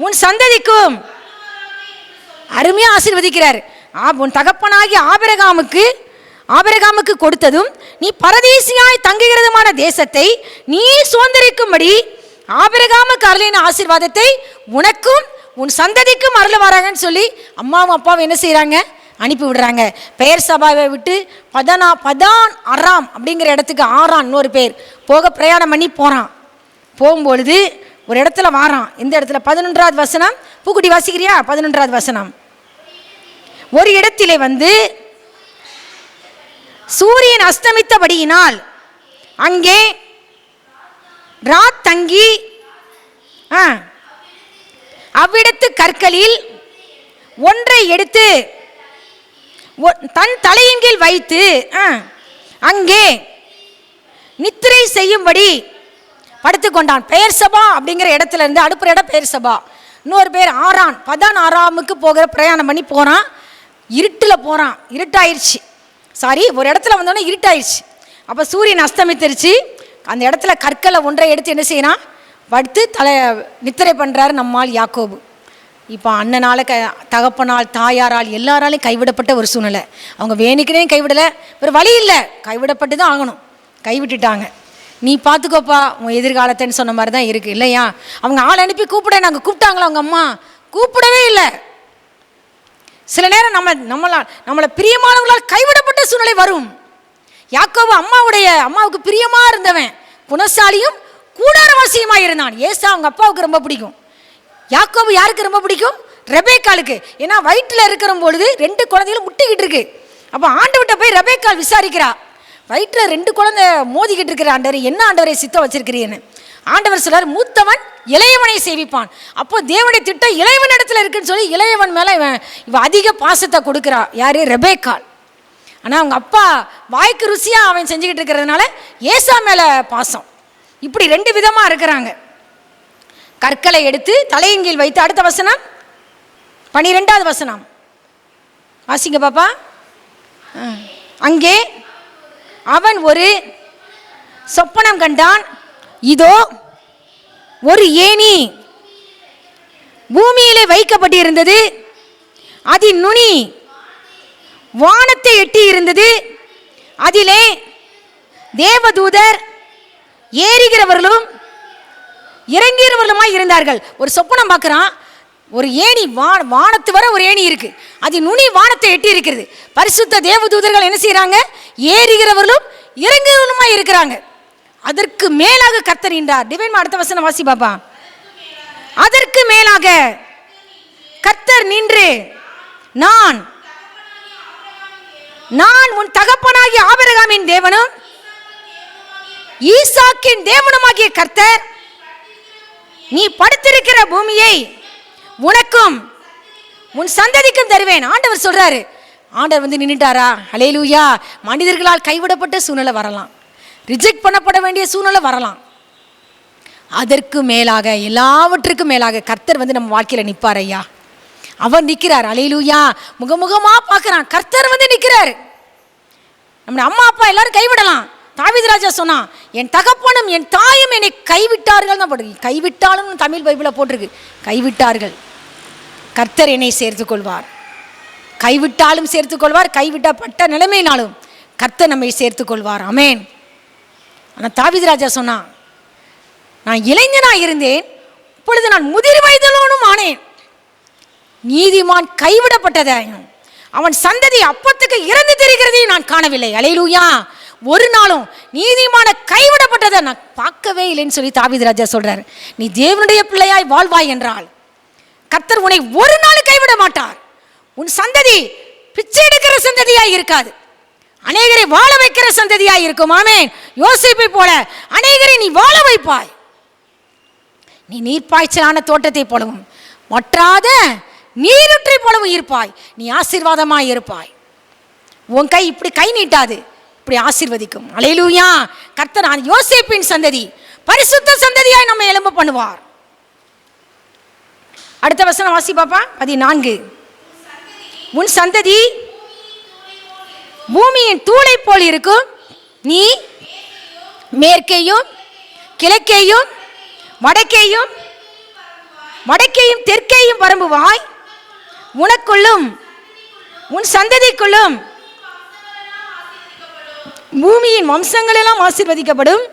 உன் சந்ததிக்கும் அருமையா ஆசீர்வதிக்கிறார். உன் தகப்பனாகி ஆபிரகாமுக்கு கொடுத்ததும் நீ பரதேசியாய் தங்குகிறதுமான தேசத்தை நீ சுதந்தரிக்கும்படி ஆபிரகாமுக்கு அருளின ஆசீர்வாதத்தை உனக்கும் உன் சந்ததிக்கும் அருள வராங்கன்னு சொல்லி அம்மாவும் அப்பாவும் என்ன செய்கிறாங்க? அனுப்பி விடுறாங்க. பெயர் சபாவை விட்டு பதான் அராம் அப்படிங்கிற இடத்துக்கு ஆரான் இன்னொரு பேர் போக பிரயாணம் பண்ணி போகிறான். போகும்பொழுது ஒரு இடத்துல வாரான். இந்த இடத்துல 11வது வசனம், பூக்குட்டி வாசிக்கிறியா? 11வது வசனம், ஒரு இடத்திலே வந்து சூரியன் அஸ்தமித்தபடியினால் அங்கே ராத் தங்கி அவ்விடத்து கற்களில் ஒன்றை எடுத்து தன் தலையின் கீழ் வைத்து அங்கே நித்திரை செய்யும்படி படுத்துக்கொண்டான். பெயர் சபா அப்படிங்கிற இடத்துல இருந்து அடுப்புற இடம் பெயர் சபா, இன்னொரு பேர் ஆரான். பதான் ஆராமுக்கு போகிற பிரயாணம் பண்ணி போகிறான். இருட்டில் போகிறான், இருட்டாயிருச்சு. ஒரு இடத்துல வந்தோடனே இருட்டாயிருச்சு. அப்போ சூரியன் அஸ்தமித்திருச்சு. அந்த இடத்துல கற்களை ஒன்றை எடுத்து என்ன செய்யறான்? படுத்து நித்திரை பண்ணுறாரு நம்மால் யாக்கோபு. இப்போ அண்ணனால் தகப்பனால் தாயாரால் எல்லாராலையும் கைவிடப்பட்ட ஒரு சூழ்நிலை. அவங்க வேணுக்குனே கைவிடலை, வேறு வழி இல்லை, கைவிடப்பட்டு தான் ஆகணும். கைவிட்டுட்டாங்க. நீ பார்த்துக்கோப்பா உன் எதிர்காலத்தைன்னு சொன்ன மாதிரி தான் இருக்குது இல்லையா? அவங்க ஆள் அனுப்பி நாங்கள் கூப்பிட்டாங்களா? அவங்க அம்மா கூப்பிடவே இல்லை. சில நேரம் நம்மளை பிரியமானவங்களால் கைவிடப்பட்ட சூழ்நிலை வரும். யாக்கோபு அம்மாவுக்கு பிரியமாக இருந்தவன், குணசாலியும் கூடாரவாசியுமாக இருந்தான். ஏசா அவங்க அப்பாவுக்கு ரொம்ப பிடிக்கும். யாக்கோபு யாருக்கு ரொம்ப பிடிக்கும்? ரெபேக்காளுக்கு. ஏன்னா வயிற்றில் இருக்கிற பொழுது 2 குழந்தைகளும் முட்டிக்கிட்டு இருக்கு. அப்போ ஆண்டவர்கிட்ட போய் ரெபேக்காள் விசாரிக்கிறா, வயிற்றில் 2 குழந்தை மோதிக்கிட்டு இருக்கிற ஆண்டவர், என்ன ஆண்டவரை சித்தம் வச்சிருக்கிறீன்னு. ஆண்டவர் சொல்றார், மூத்தவன் இளையவனை சேவிப்பான். அப்போ தேவனுடைய திட்டம் இளையவன் இடத்துல இருக்குன்னு சொல்லி இளையவன் மேலே இவன் அதிக பாசத்தை கொடுக்குறா. யாரு? ரெபேக்காள். ஆனால் அவங்க அப்பா வாய்க்கு ருசியாக அவன் செஞ்சுக்கிட்டு இருக்கிறதுனால ஏசா மேலே பாசம். இப்படி 2 விதமாக இருக்கிறாங்க. கற்களை எடுத்து தலையின் கீழ் வைத்து. அடுத்த வசனம் 12வது வசனம் வாசிங்க பாப்பா. அங்கே அவன் ஒரு சொப்பனம் கண்டான். இதோ ஒரு ஏணி பூமியிலே வைக்கப்பட்டிருந்தது, அதின் நுனி வானத்தை எட்டி இருந்தது, அதிலே தேவதூதர் ஏறுகிறவர்களும் இறங்குகிறவர்களுமாய் இருந்தார்கள். ஒரு சொப்பனம் பார்க்குறான். ஒரு ஏணி வானத்து வர ஒரு ஏணி இருக்கு, அது நுனி வானத்தை எட்டி இருக்கிறது. பரிசுத்த தேவதூதர்கள் என்ன செய்யறாங்க? ஏறுகிறவர்களும் இறங்குகிறவர்களுமாய் இருக்கிறாங்க. அதற்கு மேலாக கர்த்தர் நின்றார். டிவைன் அடுத்த வசனம் வாசி பாப்பா. அதற்கு மேலாக கர்த்தர் நின்று நான் உன் தகப்பனாகிய ஆபிரகாமின் தேவனும் ஈசாக்கின் தேவனுமாகிய கர்த்தர் நீ படுத்திருக்கிற பூமியை உனக்கும் உன் சந்ததிக்கும் தருவேன். ஆண்டவர் சொல்றாரு. ஆண்டவர் வந்து நின்னுட்டாரா? ஹல்லேலூயா. மனிதர்களால் கைவிடப்பட்ட சூழ்நிலை வரலாம், ரிஜெக்ட் பண்ணப்பட வேண்டிய சூழ்நிலை வரலாம். அதற்கு மேலாக, எல்லாவற்றுக்கும் மேலாக கர்த்தர் வந்து நம்ம வாழ்க்கையில் நிற்பார் ஐயா. அவர் நிற்கிறார். ஹல்லேலூயா. முகமுகமாக பார்க்குறான். கர்த்தர் வந்து நிற்கிறார். நம்முடைய அம்மா அப்பா எல்லாரும் கைவிடலாம். தாவீது ராஜா சொன்னான், என் தகப்பனும் என் தாயும் என்னை கைவிட்டார்கள் தான் போட்டு. கைவிட்டாலும் தமிழ் பைபிளில் போட்டிருக்கு, கைவிட்டார்கள். கர்த்தர் என்னை சேர்த்து கொள்வார். கைவிட்டாலும் சேர்த்து கொள்வார், கைவிட்டப்பட்ட நிலைமையினாலும் கர்த்தர் நம்மை சேர்த்து கொள்வார். ஆமென். ஆனால் தாவீது ராஜா சொன்னான், நான் இளைஞனாக இருந்தேன், இப்பொழுது நான் முதிர் வயதிலோனும் ஆனேன். நீதிமான் கைவிடப்பட்டதையும் அவன் சந்ததி அப்பத்துக்கு இறந்து தெரிகிறதையும் நான் காணவில்லை. ஹல்லேலூயா. ஒரு நாளும் நீதிமான கைவிடப்பட்டதை நான் பார்க்கவே இல்லைன்னு சொல்லி தாவீது ராஜா சொல்றாரு. நீ தேவனுடைய பிள்ளையாய் வாழ்வாய் என்றால் கர்த்தர் உன்னை ஒரு நாள் கைவிட மாட்டார். உன் சந்ததி பிச்சை எடுக்கிற சந்ததியாய் இருக்காது, அநேகரை வாழ வைக்கிற சந்ததியாய் இருக்கும். ஆமென். யோசேப்பை போல அநேகரை நீ வாழ வைப்பாய். நீ நீர்ப்பாய்ச்சலான தோட்டத்தை போலவும் வற்றாத நீருற்றை போலவும் இருப்பாய். நீ ஆசீர்வாதமாய் இருப்பாய். உன் கை இப்படி கை நீட்டாது, இப்படி ஆசீர்வதிக்கும். ஹல்லேலூயா. கர்த்தர் யோசேப்பின் சந்ததி பரிசுத்த சந்ததியாய் நம்ம எழும்ப பண்ணுவார். அடுத்த வசனம் வாசி பாப்பா. 14. உன் சந்ததி பூமியின் தூளை போல் இருக்கும். நீ மேற்கேயும் கிழக்கேயும் வடக்கேயும் தெற்கேயும் பரம்புவாய். உனக்குள்ளும் உன் சந்ததிக்குள்ளும் பூமியின் வம்சங்கள் எல்லாம் ஆசீர்வதிக்கப்படும்.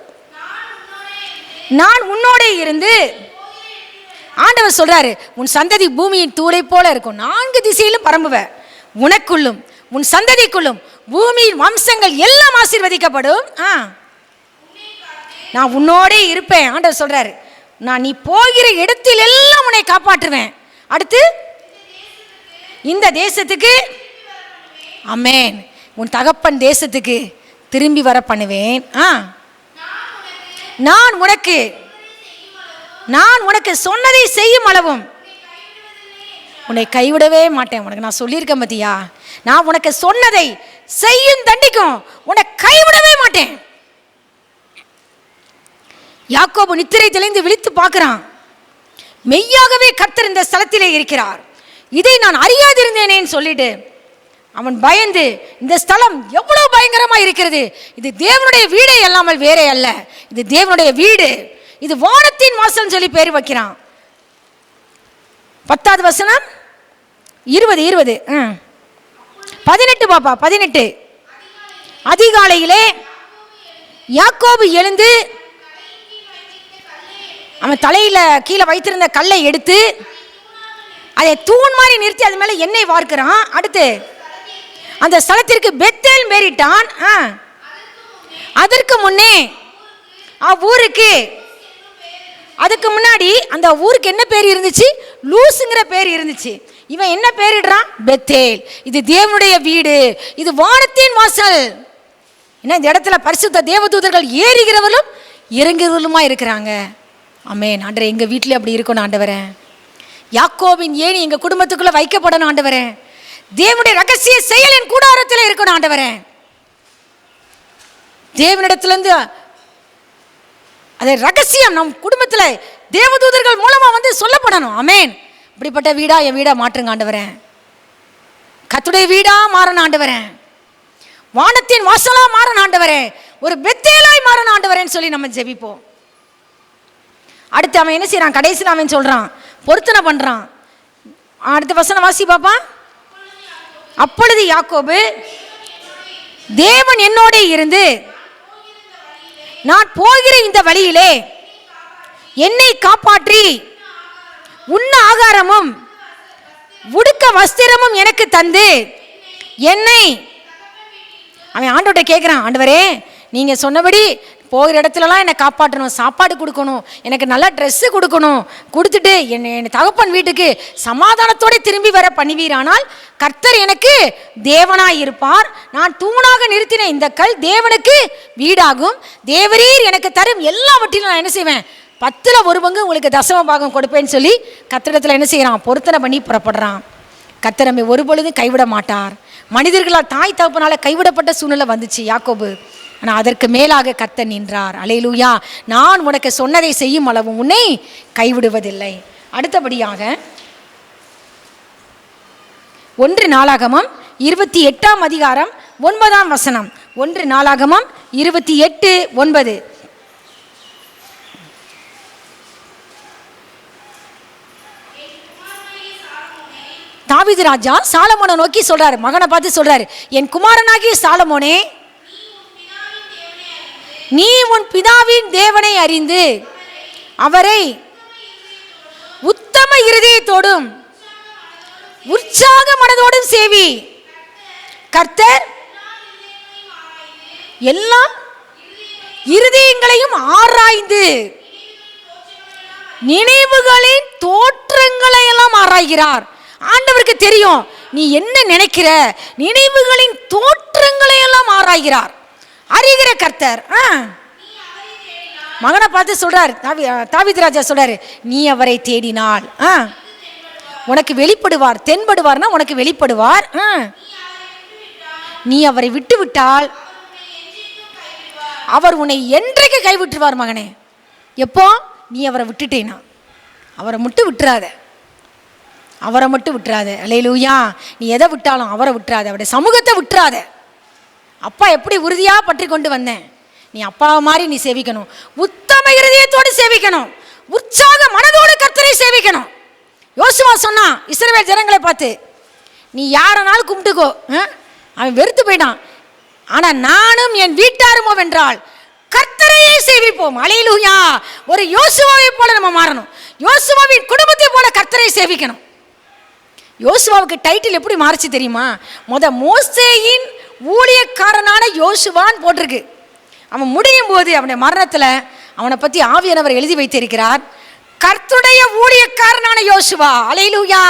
நான் உன்னோட இருந்து, ஆண்டவர் சொல்றாரு, உன் சந்ததி பூமியின் தூளை போல இருக்கும். 4 திசையிலும் பரம்புவ. உனக்குள்ளும் உன் சந்ததிக்குள்ளும் பூமியின் வம்சங்கள் எல்லாம் ஆசீர்வதிக்கப்படும். நான் உன்னோட இருப்பேன். ஆண்டவர் சொல்றாரு, நான் நீ போகிற இடத்தில் எல்லாம் உன்னை காப்பாற்றுவேன். அடுத்து இந்த தேசத்துக்கு, ஆமென், உன் தகப்பன் தேசத்துக்கு திரும்பி வர பண்ணுவேன். நான் உனக்கு சொன்னதை செய்யும் அளவும் உன்னை கைவிடவே மாட்டேன். உனக்கு நான் சொல்லியிருக்கேன் பத்தியா, நான் உனக்கு சொன்னதை செய்யும் தண்டிக்கும் உன்னை கைவிடவே மாட்டேன். யாக்கோபு நித்திரை தெளிந்து விழித்து பார்க்கிறான். மெய்யாகவே கர்த்தர் இந்த ஸ்தலத்திலே இருக்கிறார், இதை நான் அறியாதிருந்தேனேன்னு சொல்லிட்டு அவன் பயந்து, இந்த ஸ்தலம் எவ்வளவு பயங்கரமா இருக்கிறது, இது தேவனுடைய வீடே அல்லாமல் வேறே அல்ல, இது தேவனுடைய வீடு, இது வானத்தின் வாசல் சொல்லி பேர் வைக்கிறான். 10வது வசனம் 20 18 பாப்பா. 18. அதிகாலையிலே யாக்கோபு எழுந்து அவன் தலையில கீழே வைத்திருந்த கல்லை எடுத்து அதை தூண் மாதிரி நிறுத்தி அது மேல எண்ணெய் வார்க்கிறான். அடுத்து அந்த ஸ்தலத்திற்கு பெத்தேல் பேரிட்டான். அதற்கு முன்னே ஊருக்கு, அதுக்கு முன்னாடி அந்த ஊருக்கு என்ன பேர் இருந்துச்சு? லூசுங்கிற பேர் இருந்துச்சு. இவன் என்ன பேரிடுறான்? பெத்தேல். இது தேவனுடைய வீடு, இது வானத்தின் வாசல். ஏன்னா இந்த இடத்துல பரிசுத்த தேவதூதர்கள் ஏறுகிறவர்களும் இறங்குகிறவர்களுமா இருக்கிறாங்க. ஆமென். ஆண்டவரே, எங்க வீட்டில் அப்படி இருக்கணும் ஆண்டவரே. யாக்கோபின் ஏணி எங்க குடும்பத்துக்குள்ள வைக்கப்படணும் ஆண்டவரே. தேவனுடைய ரகசிய செயல் என் கூடாரத்தில் இருக்கணும் ஆண்டவரே. தேவனிடத்திலிருந்து அதே ரகசியம் நம் குடும்பத்தில் தேவதூதர்கள் மூலமா வந்து சொல்லப்படணும். ஆமென். இப்படிப்பட்ட வீடா என் வீடா மாற்றுங்க ஆண்டவரே. கர்த்தருடைய வீடா மாறணும் ஆண்டவரே. வானத்தின் வாசலா மாறணும் ஆண்டவரே. ஒரு பெத்தேலாய் மாறணும் ஆண்டவரேன்னு சொல்லி நம்ம ஜெபிப்போம். அடுத்து அவன் என்ன செய்யறான்? கடைசியில் அவன் சொல்றான், பொருத்தனை பண்றான். அடுத்த வசனம் வாசி பாப்பா. அப்பொழுது யாக்கோபு, தேவன் என்னோட இருந்து நான் போகிற இந்த வழியிலே என்னை காப்பாற்றி உண்ண ஆகாரமும் உடுக்க வஸ்திரமும் எனக்கு தந்து என்னை, அவன் ஆண்டவர்கிட்ட கேட்கிறான், ஆண்டவரே நீங்க சொன்னபடி போகிற இடத்துலலாம் என்னை காப்பாற்றணும், சாப்பாடு கொடுக்கணும், எனக்கு நல்லா ட்ரெஸ்ஸு கொடுக்கணும், கொடுத்துட்டு என் தகப்பன் வீட்டுக்கு சமாதானத்தோடு திரும்பி வர பண்ணுவீரானால் கர்த்தர் எனக்கு தேவனாய் இருப்பார். நான் தூணாக நிறுத்தின இந்த கல் தேவனுக்கு வீடாகும். தேவரீர் எனக்கு தரும் எல்லாவற்றிலும் நான் என்ன செய்வேன், 10% உங்களுக்கு தசம பாகம் கொடுப்பேன்னு சொல்லி கர்த்தரிடத்தில் என்ன செய்கிறான், பொருத்தனை பண்ணி புறப்படுறான். கர்த்தர் நம்மை ஒரு பொழுதும் கைவிட மாட்டார். மனிதர்களால் தாய் தகப்பனால கைவிடப்பட்ட சூழ்நிலை வந்துச்சு யாக்கோபு, ஆனால் அதற்கு மேலாக கர்த்தர் நின்றார். அல்லேலூயா. நான் உனக்கு சொன்னதை செய்யும் அளவு உன்னை கைவிடுவதில்லை. அடுத்தபடியாக 1 நாளாகமம் 28ஆம் அதிகாரம் 9ஆம் வசனம். 1 நாளாகமம் 28:9. தாவீது ராஜா சாலமோனை நோக்கி சொல்றாரு, மகனை பார்த்து சொல்றாரு, என் குமாரனாகிய சாலமோனே, நீ உன் பிதாவின் தேவனை அறிந்து அவரை உத்தம இருதயத்தோடும் உற்சாக மனதோடும் சேவி. கர்த்தர் எல்லா இருதயங்களையும் ஆராய்ந்து நினைவுகளின் தோற்றங்களை எல்லாம் ஆராய்கிறார். ஆண்டவருக்கு தெரியும் நீ என்ன நினைக்கிற, நினைவுகளின் தோற்றங்களை எல்லாம் ஆராய்கிறார். அறிகிற கர்த்தர் மகனை பார்த்து சொல்றார், தாவீது ராஜா சொல்றாரு, நீ அவரை தேடினால் உனக்கு வெளிப்படுவார். தென்படுவார்னா உனக்கு வெளிப்படுவார். நீ அவரை விட்டு விட்டால் அவர் உன்னை என்றைக்கு கைவிட்டுருவார். மகனே, எப்போ நீ அவரை விட்டுட்டேனா, அவரை மட்டும் விட்டுறாத, அவரை மட்டும் விட்டுறாத. அல்லேலூயா. நீ எதை விட்டாலும் அவரை விட்டுறாத, அவருடைய சமூகத்தை விட்டுறாத. அப்பா எப்படி உறுதியாக பற்றி கொண்டு வந்தேன், நீ அப்பாவை மாதிரி நீ சேவிக்கணும், உத்தம இருதயத்தோடு சேவிக்கணும், உற்சாக மனதோடு கர்த்தரை சேவிக்கணும். யோசுவா சொன்னா இஸ்ரவேல் ஜனங்களை பார்த்து, நீ யாரனாலும் கும்பிட்டுக்கோ, அவன் வெறுத்து போயிட்டான், ஆனால் நானும் என் வீட்டாருமோ வென்றால் கர்த்தரையே சேவிப்போம். அல்லேலூயா. ஒரு யோசுவாவை போல நம்ம மாறணும், யோசுவாவின் குடும்பத்தை போல கர்த்தரை சேவிக்கணும். யோசுவாவுக்கு டைட்டில் எப்படி மாறிச்சு தெரியுமா? மோசேயின் ஊழியக்காரனான யோசுவான்னு போட்டிருக்கு. அவன் முடியும் போது அவனுடைய மரணத்தில் அவனை பற்றி ஆவியானவர் எழுதி வைத்திருக்கிறார், கர்த்தருடைய ஊழியக்காரனான யோசுவா. அல்லேலூயா.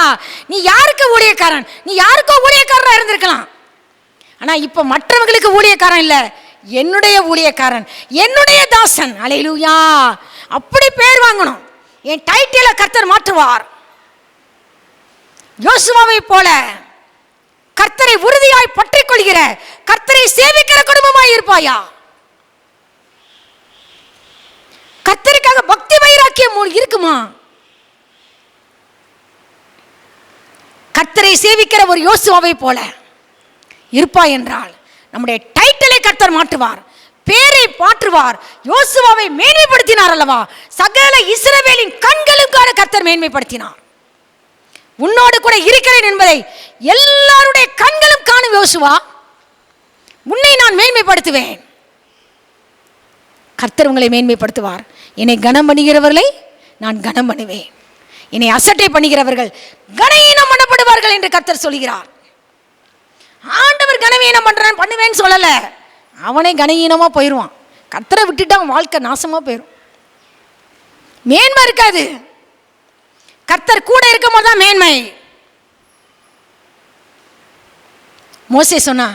நீ யாருக்கு ஊழியக்காரன்? நீ யாருக்கோ ஊழியக்காரனாக இருந்திருக்கலாம், ஆனால் இப்போ மற்றவங்களுக்கு ஊழியக்காரன் இல்லை, என்னுடைய ஊழியக்காரன், என்னுடைய தாசன். அல்லேலூயா. அப்படி பேர் வாங்கணும். என் டைட்டிலை கர்த்தர் மாற்றுவார். யோசுவாவை போல கர்த்தரை உறுதியாய் பற்றிக் கொள்கிற, கர்த்தரை சேவிக்கிற குடும்பமாய் இருப்பாயா? கர்த்தருக்காக பக்தி வைராக்கியம் இருக்குமா? கர்த்தரை சேவிக்கிற ஒரு யோசுவாவை போல இருப்பாய் என்றால் நம்முடைய டைட்டிலை கர்த்தர் மாற்றுவார், பேரை மாற்றுவார். யோசுவாவை மேன்மைப்படுத்தினார் அல்லவா, சகல இஸ்ரவேலின் கண்களுக்கான கர்த்தர் மேன்மைப்படுத்தினார். உன்னோடு கூட இருக்கிறேன் என்பதை எல்லாருடைய கண்களும் காணும். யோசுவா, உன்னை நான் மேன்மைப்படுத்துவேன். கர்த்தர் உங்களை மேன்மைப்படுத்துவார். என்னை கனம் பண்ணுகிறவர்களை நான் கனம் பண்ணுவேன், என்னை அசட்டை பண்ணுகிறவர்கள் கனவீனம் பண்ணப்படுவார்கள் என்று கர்த்தர் சொல்கிறார். ஆண்டவர் கனவீனம் பண்ணுவேன்னு சொல்லல, அவனை கனவீனமா போயிடுவான். கர்த்தரை விட்டுட்டு அவன் வாழ்க்கை நாசமா போயிடும், மேன்மை இருக்காது. கர்த்தர் கூட இருக்கும் போது தான் மேன்மை. மோசே சொன்னா,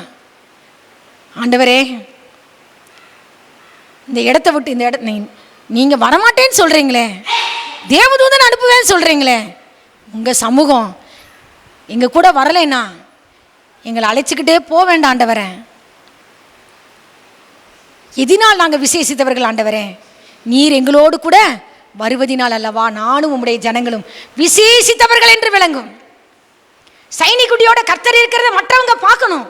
ஆண்டவரே இந்த இடத்தை விட்டு, இந்த இடத்த நீங்க வரமாட்டேன்னு சொல்றீங்களே, தேவதூதன் அனுப்புவேன்னு சொல்றீங்களே, உங்க சமூகம் எங்க கூட வரலைன்னா எங்களை அழைச்சிக்கிட்டே போக வேண்டாம் ஆண்டவரே. எதினால் நாங்கள் விசேஷித்தவர்கள் ஆண்டவரே, நீர் எங்களோடு கூட வருவதினால் அல்லவா நானும் உம்முடைய ஜனங்களும் விசேஷித்தவர்கள் என்று விளங்கும். சைனிக்குட்டியோட கர்த்தர் இருக்கிறத மற்றவங்க பார்க்கணும்,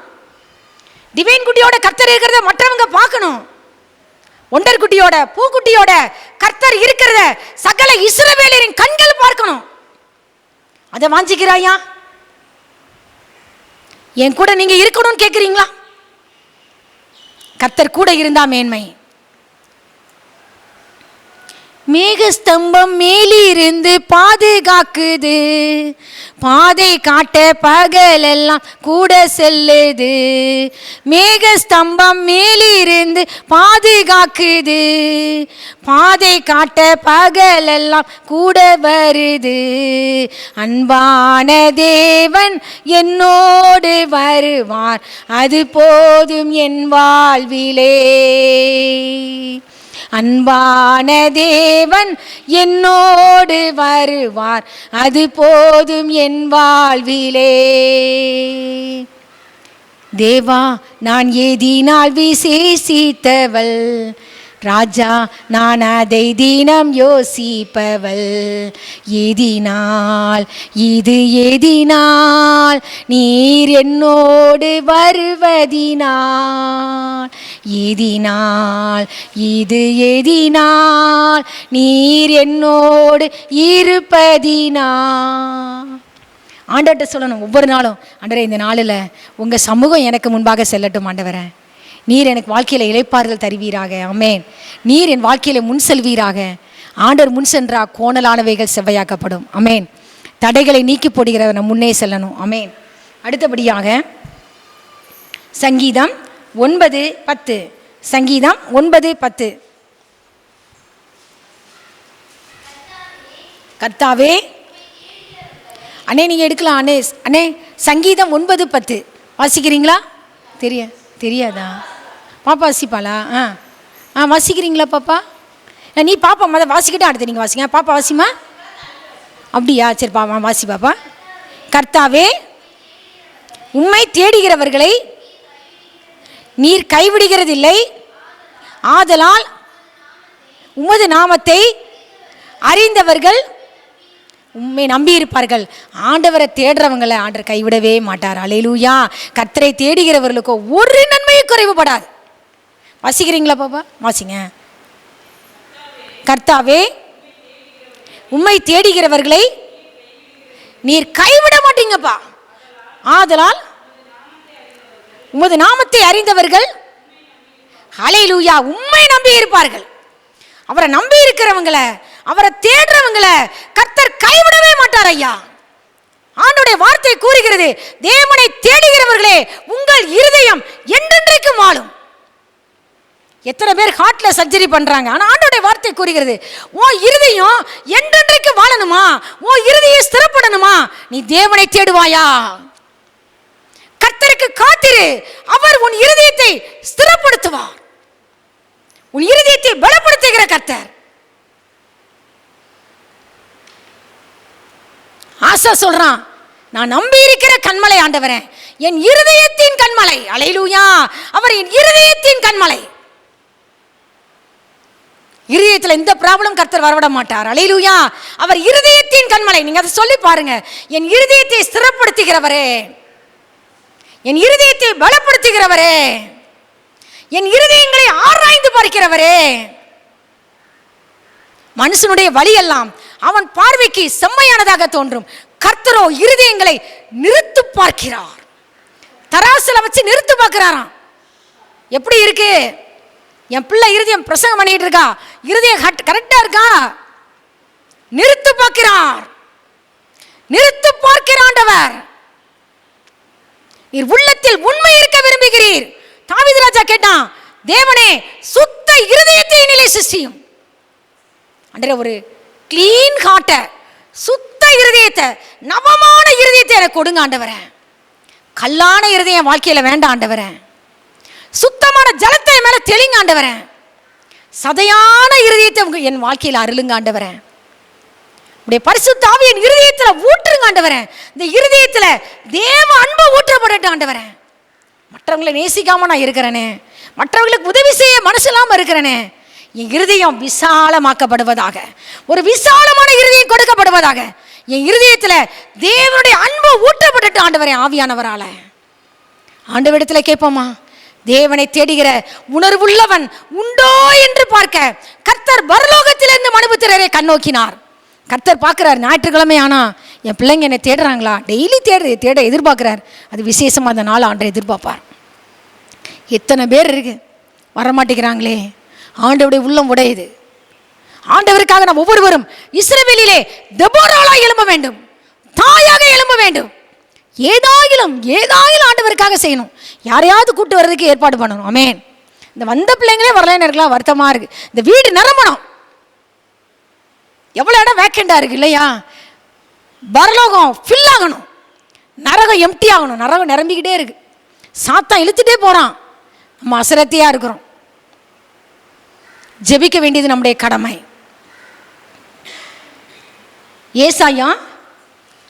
டிவைன் குட்டியோட கர்த்தர் இருக்கிறத மற்றவங்க பார்க்கணும், ஒண்டர் குட்டியோட பூக்குட்டியோட கர்த்தர் இருக்கிறத சகல இஸ்ரவேலரின் கண்கள் பார்க்கணும். அதை வாஞ்சிக்கிறாயா? என் கூட நீங்க இருக்கணும்னு கேட்குறீங்களா? கர்த்தர் கூட இருந்தா மேன்மை. மேகஸ்தம்பம் மேலிருந்து பாதுகாக்குது, பாதை காட்ட பகலெல்லாம் கூட செல்லுது. மேகஸ்தம்பம் மேலிருந்து பாதுகாக்குது, பாதை காட்ட பகலெல்லாம் கூட வருது. அன்பான தேவன் என்னோடு வருவார், அது போதும் என் வாழ்விலே. அன்பான தேவன் என்னோடு வருவார், அது போதும் என் வாழ்விலே. தேவா நான் எதினால் விசேஷித்தவள், ராஜா நான் அதை தினம் யோசிப்பவள். எதினால் இது எதினால் நீர் என்னோடு வருவதினால், எதினால் இது எதினால் நீர் என்னோடு இருப்பதினால். ஆண்டவர்கிட்ட சொல்லணும் ஒவ்வொரு நாளும், ஆண்டவரே இந்த நாளில் உங்கள் சமூகம் எனக்கு முன்பாக செல்லட்டும் ஆண்டவரே. நீர் எனக்கு வாழ்க்கையில் இளைப்பாறுதல் தருவீராக. ஆமென். நீர் என் வாழ்க்கையில் முன் செல்வீராக. ஆண்டவர் முன் சென்றா கோணலானவைகள் செவ்வையாக்கப்படும். ஆமென். தடைகளை நீக்கி போடுகிறவர் நம் முன்னே செல்லணும். ஆமென். அடுத்தபடியாக சங்கீதம் 9:10. சங்கீதம் 9:10. கர்த்தாவே, அண்ணே நீங்கள் எடுக்கலாம் அண்ணே. அண்ணே சங்கீதம் 9:10 வாசிக்கிறீங்களா? தெரியாதா? பாப்பா வாசிப்பாளா? வாசிக்கிறீங்களா பாப்பா? நீ பாப்பா மொதல் வாசிக்கிட்டே அடுத்து நீங்கள் வாசிங்க. பாப்பா வாசிமா. அப்படியா? சரி பாப்பா வாசி பாப்பா. கர்த்தாவே, உம்மை தேடுகிறவர்களை நீர் கைவிடுகிறதில்லை, ஆதலால் உமது நாமத்தை அறிந்தவர்கள் உம்மை நம்பியிருப்பார்கள். ஆண்டவரை தேடுறவங்களை ஆண்டவர் கைவிடவே மாட்டார். அல்லேலூயா. கர்த்தரை தேடுகிறவர்களுக்கோ ஒரு நன்மையும் குறைவுபடாது. வாசிக்கிறீங்களா பாப்பா? வாசிங்க. கர்த்தாவே, உம்மை தேடுகிறவர்களை நீர் கைவிட மாட்டீங்கப்பா, ஆதலால் உமது நாமத்தை அறிந்தவர்கள் அல்லேலூயா உம்மை நம்பி இருப்பார்கள். அவரை நம்பி இருக்கிறவங்களை, அவரை தேடுறவங்களை கர்த்தர் கைவிடவே மாட்டார் ஐயா. ஆண்டவருடைய வார்த்தை கூறுகிறது, தேவனை தேடுகிறவர்களே உங்கள் இருதயம் என்றென்றைக்கும் வாழும். எத்தனை பேர் ஹார்ட்ல சர்ஜரி பண்றாங்க, ஆனா ஆண்டவருடைய வார்த்தை கூறுகிறது, உன் இருதயம் என்றென்றைக்கு வாழணுமா, உன் இருதயம் ஸ்திரப்படணுமா, நீ தேவனை தேடுவாயா? கர்த்தருக்கு காத்திரு, அவர் உன் இருதயத்தை ஸ்திரப்படுத்துவார். உன் இருதயத்தை பலப்படுத்துகிற கர்த்தர். ஆசா சொல்றான், நான் நம்பி இருக்கிற கண்மலை ஆண்டவரே, என் இருதயத்தின் கண்மலை. அல்லேலூயா. அவர் என் இருதயத்தின் கண்மலை. இருதயத்தில் எந்த ப்ராப்ளம் கர்த்தர் வரவிட மாட்டார். அல்லேலூயா. அவர் இருதயத்தின் கண்மலை. நீங்க அதை சொல்லி பாருங்க. என் இருதயத்தை ஸ்திரப்படுத்துகிறவரே, என் இருதயத்தை பலப்படுத்துகிறவரே, என் இருதயங்களை ஆராய்ந்து பார்க்கிறவரே. மனுஷனுடைய வழியெல்லாம் அவன் பார்வைக்கு செம்மையானதாக தோன்றும், கர்த்தரோ இருதயங்களை நிறுத்து பார்க்கிறார். தராசுல வச்சு நிறுத்து பார்க்கிறாராம். எப்படி இருக்கு என் பிள்ளை இருதயம்? பிரசங்கம் பண்ணிட்டு இருக்கா, இருதயம் கரெக்டா இருக்கா? நிறுத்து பார்க்கிறார். நிறுத்து பார்க்கிறாண்டவர். நீர் உள்ளத்தில் உண்மை இருக்க விரும்புகிறீர். தாவீது ராஜா கேட்டான், தேவனே சுத்த இருதயத்தை என்னிலே சிருஷ்டியும். அன்றே ஒரு கிளீன் ஹார்ட்டை, சுத்த இருதயத்தை, நவமான இருதயத்தை எனக்கு கொடுங்க ஆண்டவரே. கல்லான இருதயம் வாழ்க்கையில வேண்டாம் ஆண்டவரே. சுத்தமான ஜலத்தை மேல தெளிங்க ஆண்டவரே. சதையான இருதயத்தை என் வாழ்க்கையில அருளுங்க ஆண்டவரே. உடைய பரிசுத்த ஆவியை என் இருதயத்துல ஊற்றுங்க ஆண்டவரே. இந்த இருதயத்துல தேவ அன்பு ஊற்றப்படட்டும் ஆண்டவரே. மற்றவங்களை நேசிக்காம நான் இருக்கிறேனே, மற்றவர்களுக்கு உதவி செய்ய மனசு இல்லாம இருக்கிறேனே, என் இருதயம் விசாலமாக்கப்படுவதாக, ஒரு விசாலமான இருதயம் கொடுக்கப்படுவதாக. என் இருதயத்துல தேவனுடைய அன்பு ஊற்றப்பட்டு ஆண்டவரே ஆவியானவரால. ஆண்டவரிடத்துல கேட்போமா? தேவனை தேடுகிற உணர்வுள்ளவன் உண்டோ என்று பார்க்க கர்த்தர் பரலோகத்திலிருந்து மனுபுத்திரரை கண்ணோக்கினார். கர்த்தர் பார்க்கிறார், ஞாயிற்றுக்கிழமை ஆனா என் பிள்ளைங்க என்னை தேடுறாங்களா, டெய்லி தேட எதிர்பார்க்கிறார். அது விசேஷமா அந்த நாள் ஆண்டை எதிர்பார்ப்பார். எத்தனை பேர் இருக்கு வரமாட்டேங்கிறாங்களே, ஆண்டவருடைய உள்ளம் உடையுது. ஆண்டவருக்காக நாம் ஒவ்வொருவரும் இஸ்ரவேலிலே தெபோராளாய் எழும்ப வேண்டும், தாயாக எழும்ப வேண்டும். ஏதாயிலும் ஆண்டவருக்காக செய்யணும். யாரையாவது கூட்டு வர்றதுக்கு ஏற்பாடு பண்ணணும். ஆமென். இந்த வந்த பிள்ளைங்களே வரலன்னு இருக்கலாம், வருத்தமாக இருக்குது. இந்த வீடு நிரம்பணும். எவ்வளோ இடம் வேக்கண்டாக இருக்குது இல்லையா? பரலோகம் ஃபில் ஆகணும், நரகம் எம்டி ஆகணும். நரகம் நிரம்பிக்கிட்டே இருக்கு, சாத்தான் இழுத்துட்டே போகிறான். நம்ம அசரத்தையாக இருக்கிறோம். ஜெபிக்க வேண்டியது நம்முடைய கடமை. ஏசாயா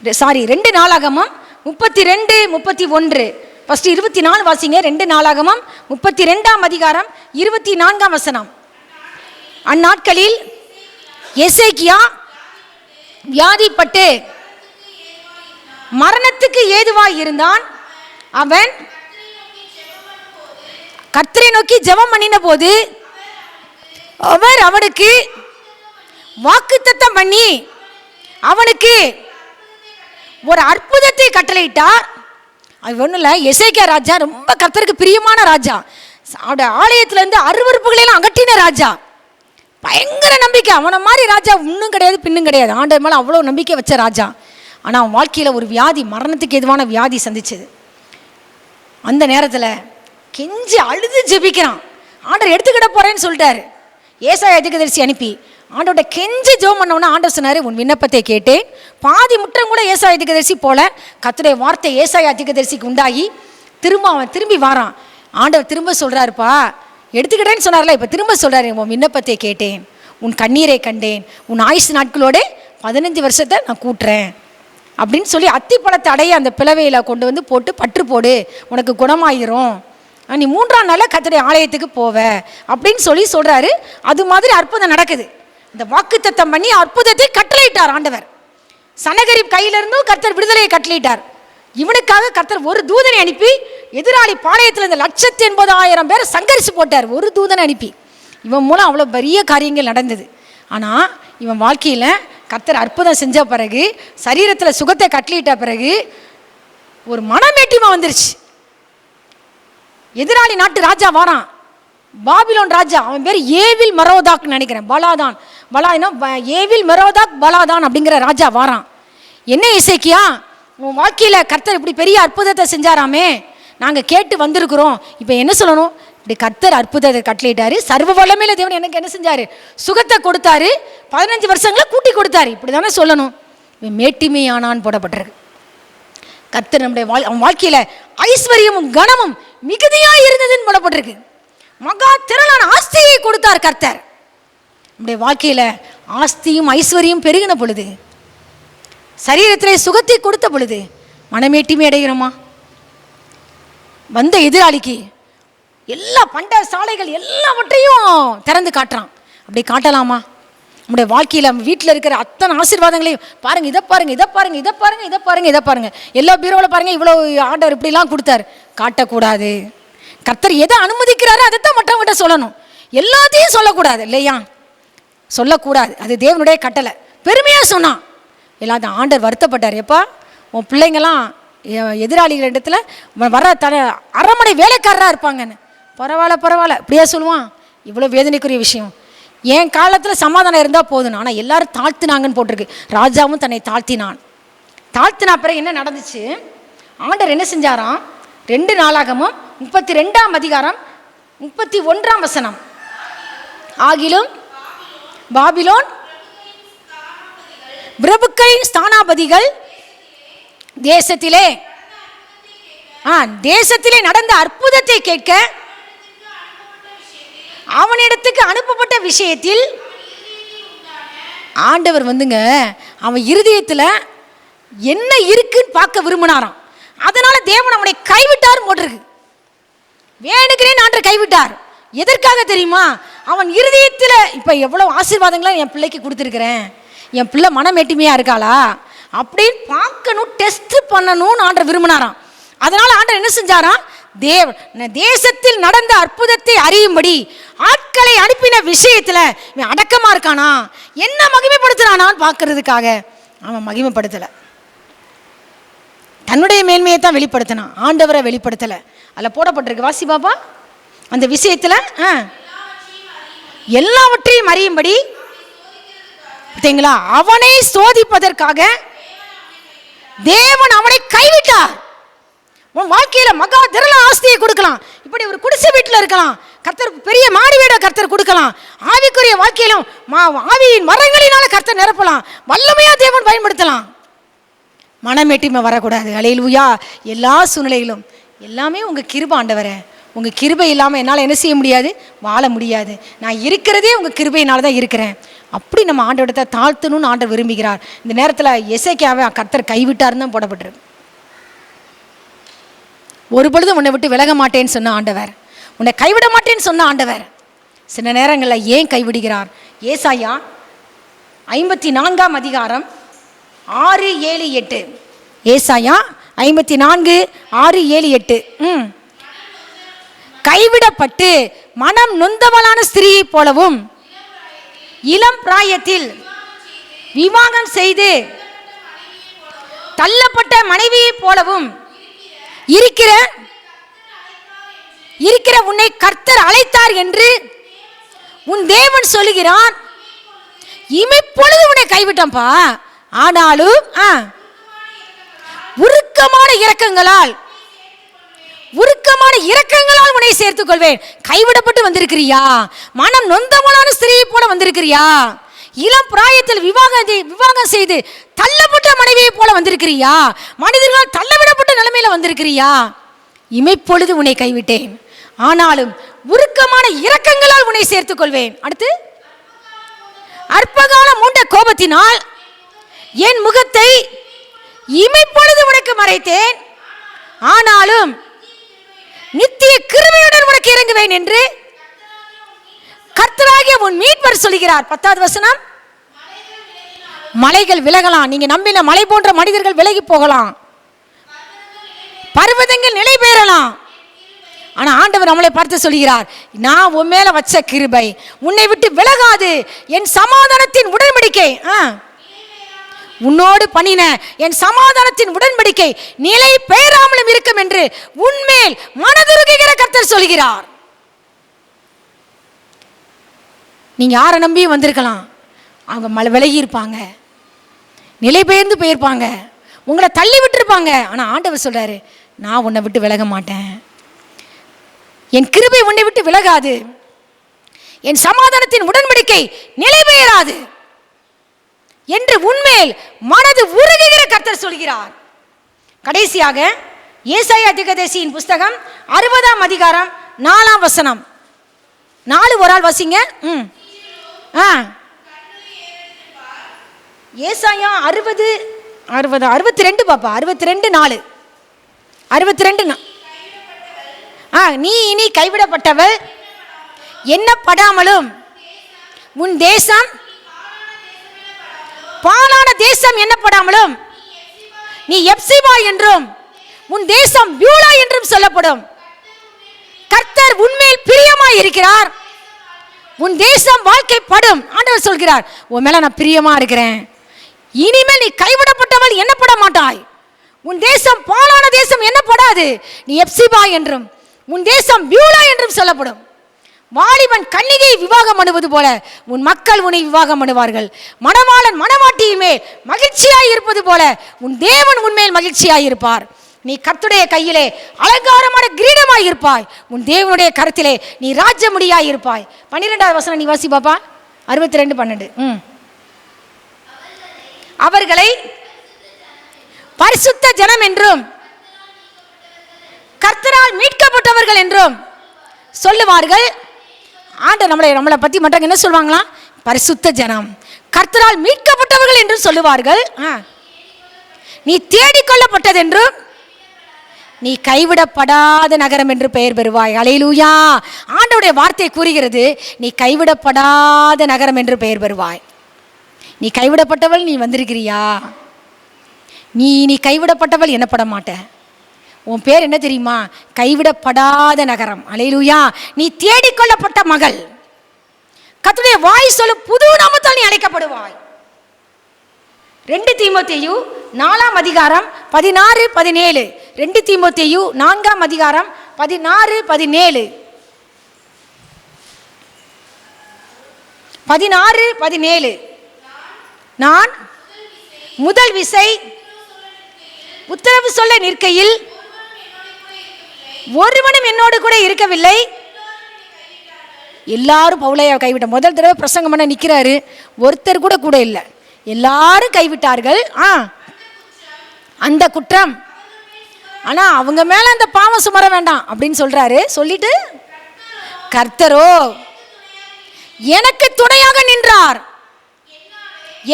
2 நாளாகமம் 32-31 ஃபர்ஸ்ட் 24 வாசிங்க. 2 நாளாகமம் 32ஆம் அதிகாரம் 24ஆம் வசனம். அந்நாட்களில் எசேக்கியா வியாதிப்பட்டு மரணத்துக்கு ஏதுவாய் இருந்தான். அவன் கர்த்தரை நோக்கி ஜெபம் பண்ணின போது அவர் அவனுக்கு வாக்குத்தத்தம் பண்ணி அவனுக்கு ஒரு அற்புதத்தை கட்டளையிட்டார். அது ஒன்றும் இல்லை, எசேக்கியா ராஜா ரொம்ப கர்த்தருக்கு பிரியமான ராஜா. அவருடைய ஆலயத்திலேருந்து அருவருப்புகளெல்லாம் அகற்றின ராஜா. பயங்கர நம்பிக்கை. அவனை மாதிரி ராஜா இன்னும் கிடையாது, பின்னும் கிடையாது. ஆண்டவர் மேலே அவ்வளோ நம்பிக்கை வச்ச ராஜா. ஆனால் அவன் வாழ்க்கையில் ஒரு வியாதி, மரணத்துக்கு எதுவான வியாதி சந்திச்சது. அந்த நேரத்தில் கெஞ்சி அழுது ஜெபிக்கிறான். ஆண்டவர் எடுத்துக்கிட போகிறேன்னு சொல்லிட்டாரு. ஏசாயா தீர்க்கதரிசி அனுப்பி ஆண்டோட கெஞ்சி ஜெபம் பண்ணவொன்னே ஆண்டவர் சொன்னார், உன் விண்ணப்பத்தை கேட்டேன். பாதி முற்றம் கூட ஏசாயா தீர்க்கதரிசி போல கர்த்தருடைய வார்த்தை ஏசாயா தீர்க்கதரிசிக்கு உண்டாகி அவன் திரும்பி வாரான். ஆண்டவர் திரும்ப சொல்கிறாருப்பா, எடுத்துக்கிட்டேன்னு சொன்னார்ல, இப்போ திரும்ப சொல்கிறாரு, உன் விண்ணப்பத்தை கேட்டேன், உன் கண்ணீரை கண்டேன், உன் ஆயுசு நாட்களோடு 15 வருஷத்தை நான் கூட்டுறேன் அப்படின்னு சொல்லி அத்திப்பழத்தை அடைய அந்த பிளவையில் கொண்டு வந்து போட்டு பற்று போடு, உனக்கு குணமாயிரும், நீ 3ஆம் நாளில் கர்த்தருடைய ஆலயத்துக்கு போவ அப்படின்னு சொல்லி சொல்கிறாரு. அது மாதிரி அற்புதம் நடக்குது. இந்த வாக்குத்தத்தம் பண்ணி அற்புதத்தை கட்டளையிட்டார் ஆண்டவர். சனகரிப் கையிலிருந்தும் கர்த்தர் விடுதலையை கட்டளையிட்டார். இவனுக்காக கர்த்தர் ஒரு தூதனை அனுப்பி எதிராளி பாளையத்தில் இந்த 180,000 பேரை சங்கரித்து போட்டார். ஒரு தூதனை அனுப்பி இவன் மூலம் அவ்வளோ பெரிய காரியங்கள் நடந்தது. ஆனால் இவன் வாழ்க்கையில் கர்த்தர் அற்புதம் செஞ்ச பிறகு, சரீரத்தில் சுகத்தை கட்டளையிட்ட பிறகு ஒரு மனமேட்டிமா வந்துருச்சு. எதிராளி நாட்டு ராஜா வாரான், பாபிலோன் ராஜா. அவன் பேர் ஏவில் மெரோதாக்னு நினைக்கிறேன், ஏவில் மெரோதாக் பலாதான் அப்படிங்கிற ராஜா வாரான். என்ன எசேக்கியா, உன் வாழ்க்கையில் கர்த்தர் இப்படி பெரிய அற்புதத்தை செஞ்சாராமே, நாங்கள் கேட்டு வந்திருக்கிறோம். இப்போ என்ன சொல்லணும்? இப்படி கர்த்தர் அற்புதத்தை கட்டளையிட்டாரு. சர்வ வல்லமையில தேவன் எனக்கு என்ன செஞ்சாரு? சுகத்தை கொடுத்தாரு, 15 வருஷங்களை கூட்டி கொடுத்தாரு. இப்படி தானே சொல்லணும். மேட்டிமையானான்னு போடப்பட்டிருக்கு. கர்த்தர் நம்முடைய அவன் வாழ்க்கையில் ஐஸ்வர்யமும் கனமும் மிகுதியாக இருந்ததுன்னு போடப்பட்டிருக்கு. மகா திரளான ஆஸ்தியை கொடுத்தார் கர்த்தர். நம்முடைய வாழ்க்கையில் ஆஸ்தியும் ஐஸ்வர்யம் பெருகின பொழுது, சரீரத்திலே சுகத்தை கொடுத்த பொழுது மனமேட்டிமை அடைகிறோமா? வந்த எதிராளிக்கு எல்லா பண்ட சாலைகள் எல்லாவற்றையும் திறந்து காட்டுறான். அப்படி காட்டலாமா? நம்முடைய வாழ்க்கையில் நம்ம வீட்டில் இருக்கிற அத்தனை ஆசீர்வாதங்களையும் பாருங்கள், இதை பாருங்கள், இதை பாருங்கள், இதை பாருங்கள், இதை பாருங்கள், இதை பாருங்கள், எல்லா பீரோவில் பாருங்கள், இவ்வளோ ஆண்டவர் இப்படிலாம் கொடுத்தாரு. காட்டக்கூடாது. கர்த்தர் எதை அனுமதிக்கிறாரோ அதைத்தான் மற்றவங்கிட்ட சொல்லணும். எல்லாத்தையும் சொல்லக்கூடாது இல்லையா? சொல்லக்கூடாது. அது தேவனுடைய கட்டளை. பெருமையாக சொன்னான். எல்லாத்தையும் ஆண்டவர் வருத்தப்பட்டார். எப்பா, உன் பிள்ளைங்கள்லாம் எதிராளிகள் இடத்துல வர அரமனை வேலைக்காரராக இருப்பாங்கன்னு. பரவாயில்ல இப்படியா சொல்லுவான்? இவ்வளோ வேதனைக்குரிய விஷயம். என் காலத்தில் சமாதானம் இருந்தால் போதும். ஆனால் எல்லாரும் தாழ்த்தினாங்கன்னு போட்டிருக்கு. ராஜாவும் தன்னை தாழ்த்தினா பிறகு என்ன நடந்துச்சு? ஆண்டவர் என்ன செஞ்சாராம்? 2 நாளாகமும் 32ஆம் அதிகாரம் 31ஆம் வசனம். ஆகிலும் பாபிலோன் பிரபுக்களின் ஸ்தானாபதிகள் தேசத்திலே நடந்த அற்புதத்தை கேட்க அவனிடத்துக்கு அனுப்பப்பட்ட விஷயத்தில் ஆண்டவர் வந்துங்க அவன் இருதயத்தில் என்ன இருக்குன்னு பார்க்க விரும்பினாராம். அதனால தேவன் அவனை கைவிட்டார் போட்டிருக்கு. வேணுகிறேன் ஆண்டவர் கைவிட்டார். எதற்காக தெரியுமா? அவன் இருதயத்தில் இப்போ எவ்வளோ ஆசீர்வாதங்களை என் பிள்ளைக்கு கொடுத்துருக்கிறேன், என் பிள்ளை மனமேட்டிமையாக இருக்காளா அப்படின்னு பார்க்கணும், டெஸ்ட் பண்ணணும்னு ஆண்டவர் விரும்பினாராம். அதனால ஆண்டவர் என்ன செஞ்சாராம்? தேசத்தில் நடந்த அற்புதத்தை அறியும்படி ஆட்களை அனுப்பின விஷயத்தில் இவன் அடக்கமாக இருக்கானா, என்ன மகிமைப்படுத்துறானான்னு பார்க்கறதுக்காக அவன் மகிமைப்படுத்தலை. தன்னுடைய மேன்மையை தான் வெளிப்படுத்தினான், ஆண்டவரை வெளிப்படுத்தலை. அதில் போடப்பட்டிருக்கு, வாசி பாப்பா. அந்த விஷயத்தில் எல்லாவற்றையும் அறியும்படி பார்த்தீங்களா? அவனை சோதிப்பதற்காக தேவன் அவனை கைவிட்டார். உன் வாழ்க்கையில மகா திரள ஆஸ்தியை கொடுக்கலாம். இப்படி ஒரு குடிசை வீட்டில் இருக்கலாம். கர்த்தர் பெரிய மாடி வீட கர்த்தர் கொடுக்கலாம். ஆவிக்குரிய வாழ்க்கையிலும் ஆவியின் மரங்களினால கர்த்தர் நிரப்பலாம். வல்லமையா தேவன் பயன்படுத்தலாம். மனமேட்டிமை வரக்கூடாது. அல்லேலூயா. எல்லா சூழ்நிலையிலும் எல்லாமே உங்கள் கிருபை ஆண்டவரே. உங்கள் கிருபை இல்லாமல் என்னால் என்ன செய்ய முடியாது? வாழ முடியாது. நான் இருக்கிறதே உங்கள் கிருபையினால தான் இருக்கிறேன். அப்படி நம்ம ஆண்டவரத்தை தாழ்த்தணும்னு ஆண்டவர் விரும்புகிறார். இந்த நேரத்தில் எசேக்கியாவை கர்த்தர் கைவிட்டாருன்னு தான் போடப்பட்டிருக்கு. ஒரு பொழுதும் உன்னை விட்டு விலக மாட்டேன்னு சொன்ன ஆண்டவர், உன்னை கைவிட மாட்டேன்னு சொன்ன ஆண்டவர் சில நேரங்களில் ஏன் கைவிடுகிறார்? ஏசாயா 54 அதிகாரம் 6, 7, 8. ஏசாயா 54, 6, 7, 8. கைவிடப்பட்டு மனம் நொந்தவளான ஸ்திரீயை போலவும் இளம் பிராயத்தில் விவாகம் செய்து தள்ளப்பட்ட மனைவியை போலவும் இருக்கிற உன்னை கர்த்தர் அழைத்தார் என்று உன் தேவன் சொல்லுகிறான். இமைப்பொழுது உன்னை கைவிட்டப்பா, ஆனாலும் உருக்கமான இரக்கங்களால் உன்னை சேர்த்துக் கொள்வேன். கைவிடப்பட்டு வந்திருக்கிறியா? மனம் நொந்தவளான ஸ்திரீயை போல வந்திருக்கிறியா? இளம் பிராயத்தில் விவாகம் செய்து தள்ளப்பட்ட மனைவியை போல வந்திருக்கிறியா? மனிதர்களால் தள்ளவிடப்பட்ட நிலைமையில வந்திருக்கிறியா? இமைப்பொழுது உன்னை கைவிட்டேன், ஆனாலும் உருக்கமான இரக்கங்களால் உன்னை சேர்த்துக் கொள்வேன். அடுத்து, அற்பகாலம் மூண்ட கோபத்தினால் என் முகத்தை இமைப்பொழுது உனக்கு மறைத்தேன், ஆனாலும் நித்திய கிருபையுடன் உனக்கு இறங்குவேன் என்று கர்த்தராகிய உன் மீட்பர் சொல்கிறார். 10வது வசனம். மலைகள் விலகலாம். நீங்க நம்பின மலை போன்ற மனிதர்கள் விலகி போகலாம். பர்வதங்கள் நிலை பெறலாம். ஆனா ஆண்டவர் நம்மளை பார்த்து சொல்கிறார், நான் உன் மேல வச்ச கிருபை உன்னை விட்டு விலகாது. என் சமாதானத்தின் உடன்படிக்கை, உன்னோடு பண்ணின என் சமாதானத்தின் உடன்படிக்கை நிலை பெயராமலும் இருக்கும் என்று உன்மேல் மனதுருகுகிற கர்த்தர் சொல்கிறார். நீங்க யாரை நம்பி வந்திருக்கலாம், அவங்க மலை விலகி இருப்பாங்க, நிலை பெயர்ந்து போயிருப்பாங்க, உங்களை தள்ளி விட்டு இருப்பாங்க. ஆனா ஆண்டவர் சொல்றாரு, நான் உன்னை விட்டு விலக மாட்டேன். என் கிருபை உன்னை விட்டு விலகாது. என் சமாதானத்தின் உடன்படிக்கை நிலை பெயராது என்று உன்மேல் மனது உருகுகிற கர்த்தர் சொல்கிறார். கடைசியாக ஏசாயா தீர்க்கதரிசியின் புஸ்தகம் 60ஆம் அதிகாரம் 4ஆம் வசனம். 4 ஒரு ஆள் வசிங்க. ஏசாயா 62 பாப்பா, 62, 4. 62. நீ இனி கைவிடப்பட்டவள் எண்ணப்படாமலும் உன் தேசம் பாலான தேசம் எண்ணப்படாமலும் நீ எப்சிபா என்றும் உன் தேசம் பியூலா என்றும் சொல்லப்படும். கர்த்தர் உன்மேல் பிரியமாய் இருக்கிறார், உன் தேசம் வாழ்க்கைப்படும். ஆண்டவர் சொல்கிறார், உன் மேல நான் பிரியமா இருக்கிறேன். இனிமேல் நீ கைவிடப்பட்டவள் எண்ணப்பட மாட்டாய். உன் தேசம் பாலான தேசம் எண்ணப்படாது. நீ எப்சிபா என்றும் உன் தேசம் பியூலா என்றும் சொல்லப்படும். வாலிபன் கன்னிகை விவாகம் பண்ணுவது போல உன் மக்கள் உன்னை விவாகம் பண்ணுவார்கள். மணவாளன் மணவாட்டியின் மேல் மகிழ்ச்சியாய் இருப்பது போல உன் தேவன் உன்மேல் மகிழ்ச்சியாய் இருப்பார். நீ கர்த்தருடைய கையிலே அலங்காரமான கிரீடமாய் இருப்பாய், உன் தேவனுடைய கரத்திலே நீ ராஜமுடியாய் இருப்பாய். 12வது வசனம் நீ வாசி பாப்பா. 62, 12. அவர்களை பரிசுத்த ஜனம் என்றும் கர்த்தரால் மீட்கப்பட்டவர்கள் என்றும் சொல்லுவார்கள். ஆண்டவர் நம்மளை பத்தி மற்றவங்க என்ன சொல்வாங்களா? பரிசுத்த ஜனம், கர்த்தரால் மீட்கப்பட்டவர்கள் என்றும் சொல்லுவார்கள். நீ தேடிக்கொள்ளப்பட்டது என்றும் நீ கைவிடப்படாத நகரம் என்று பெயர் பெறுவாய். அல்லேலூயா. ஆண்டவருடைய வார்த்தை கூறுகிறது, நீ கைவிடப்படாத நகரம் என்று பெயர் பெறுவாய். நீ கைவிடப்பட்டவள், நீ வந்திருக்கிறியா? நீ கைவிடப்பட்டவள் எண்ணப்பட மாட்ட. உன் பேர் என்ன தெரியுமா? கைவிடப்படாத நகரம். அல்லேலூயா. நீ தேடிக்கொள்ளப்பட்ட மகள். கர்த்தருடைய வாய் சொல்லும் புது நாமத்தால் நீ அழைக்கப்படுவாய். 2 தீமோத்தேயு 4ஆம் அதிகாரம் 16, 17. 2 தீமோத்தேயு 4ஆம் அதிகாரம் 16, 17. 16, 17. நான் முதல் விசை உத்தரவு சொல்ல நிற்கையில் ஒருவனும் என்னோடு கூட இருக்கவில்லை. எல்லாரும் பவுலையா கைவிட்ட. முதல் தடவை பிரசங்கம் பண்ண நிற்கிறாரு, ஒருத்தர் கூட கூட இல்லை, எல்லாரும் கைவிட்டார்கள். அந்த குற்றம், ஆனா அவங்க மேல அந்த பாவம் சுமர வேண்டாம் அப்படின்னு சொல்றாரு. சொல்லிட்டு கர்த்தரோ எனக்கு துணையாக நின்றார்,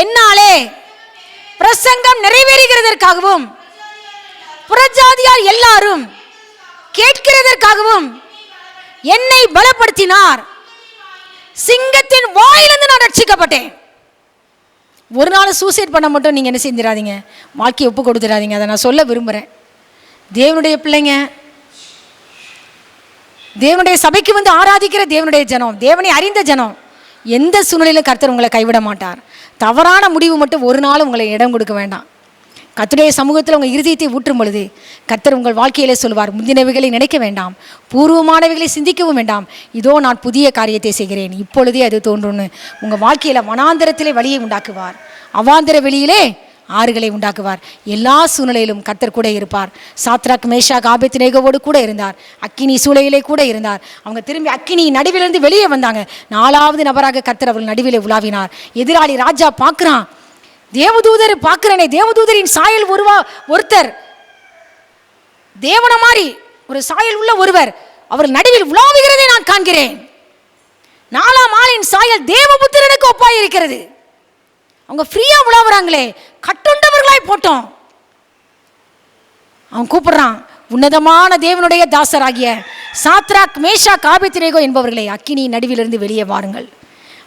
என்னாலே பிரசங்கம் நிறைவேறுகிறதற்காகவும் புறஜாதியார் எல்லாரும் கேட்கிறதற்காகவும் என்னை பலப்படுத்தினார். சிங்கத்தின் வாயிலிருந்து நான் ரட்சிக்கப்பட்டேன். ஒரு நாள் சூசைட் பண்ண மட்டும் நீங்கள் என்ன செஞ்சிடாதீங்க, வாழ்க்கையை ஒப்பு கொடுத்துடாதீங்க. அதை நான் சொல்ல விரும்புகிறேன். தேவனுடைய பிள்ளைங்க, தேவனுடைய சபைக்கு வந்து ஆராதிக்கிற தேவனுடைய ஜனம், தேவனை அறிந்த ஜனம், எந்த சூழ்நிலையிலும் கர்த்தர் உங்களை கைவிட மாட்டார். தவறான முடிவு மட்டும் ஒரு நாள் உங்களை இடம் கொடுக்க வேண்டாம். கர்த்தருடைய சமூகத்தில் உங்கள் இருதயத்தை ஊற்றும் பொழுது கர்த்தர் உங்கள் வாழ்க்கையிலே சொல்வார், முந்தினவைகளை நினைக்க வேண்டாம், பூர்வமானவைகளை சிந்திக்கவும் வேண்டாம், இதோ நான் புதிய காரியத்தை செய்கிறேன், இப்பொழுதே அது தோன்றும்னு உங்கள் வாழ்க்கையில் வனாந்தரத்திலே வழியை உண்டாக்குவார், அவாந்தர வெளியிலே ஆறுகளை உண்டாக்குவார். எல்லா சூழ்நிலையிலும் கர்த்தர் கூட இருப்பார். சாத்ராக் மேஷாக் ஆபேத்நேகோவோடு கூட இருந்தார். அக்கினி சூளையிலே கூட இருந்தார். அவங்க திரும்பி அக்கினி நடுவிலிருந்து வெளியே வந்தாங்க. 4வது நபராக கர்த்தர் அவர்கள் நடுவிலே உலாவினார். எதிராளி ராஜா பார்க்குறான், தேவதூதர் பார்க்கிறனே, தேவதூதரின் சாயல் ஒருத்தர், தேவன மாதிரி ஒரு சாயல் உள்ள ஒருவர் அவர் நடுவில் உலாவுகிறதை நான் காண்கிறேன். 4ஆம் ஆளின் சாயல் தேவபுத்திரனுக்கு ஒப்பாய் இருக்கிறது. அவங்க ஃப்ரீயா உலாவுறாங்களே, கட்டுண்டவர்களாய் போட்டோம். அவன் கூப்பிடுறான், உன்னதமான தேவனுடைய தாசராகிய சாத்ராக் மேஷாக் ஆபேத்நேகோ என்பவர்களை அக்கினி நடுவிலிருந்து வெளியே வாருங்கள்.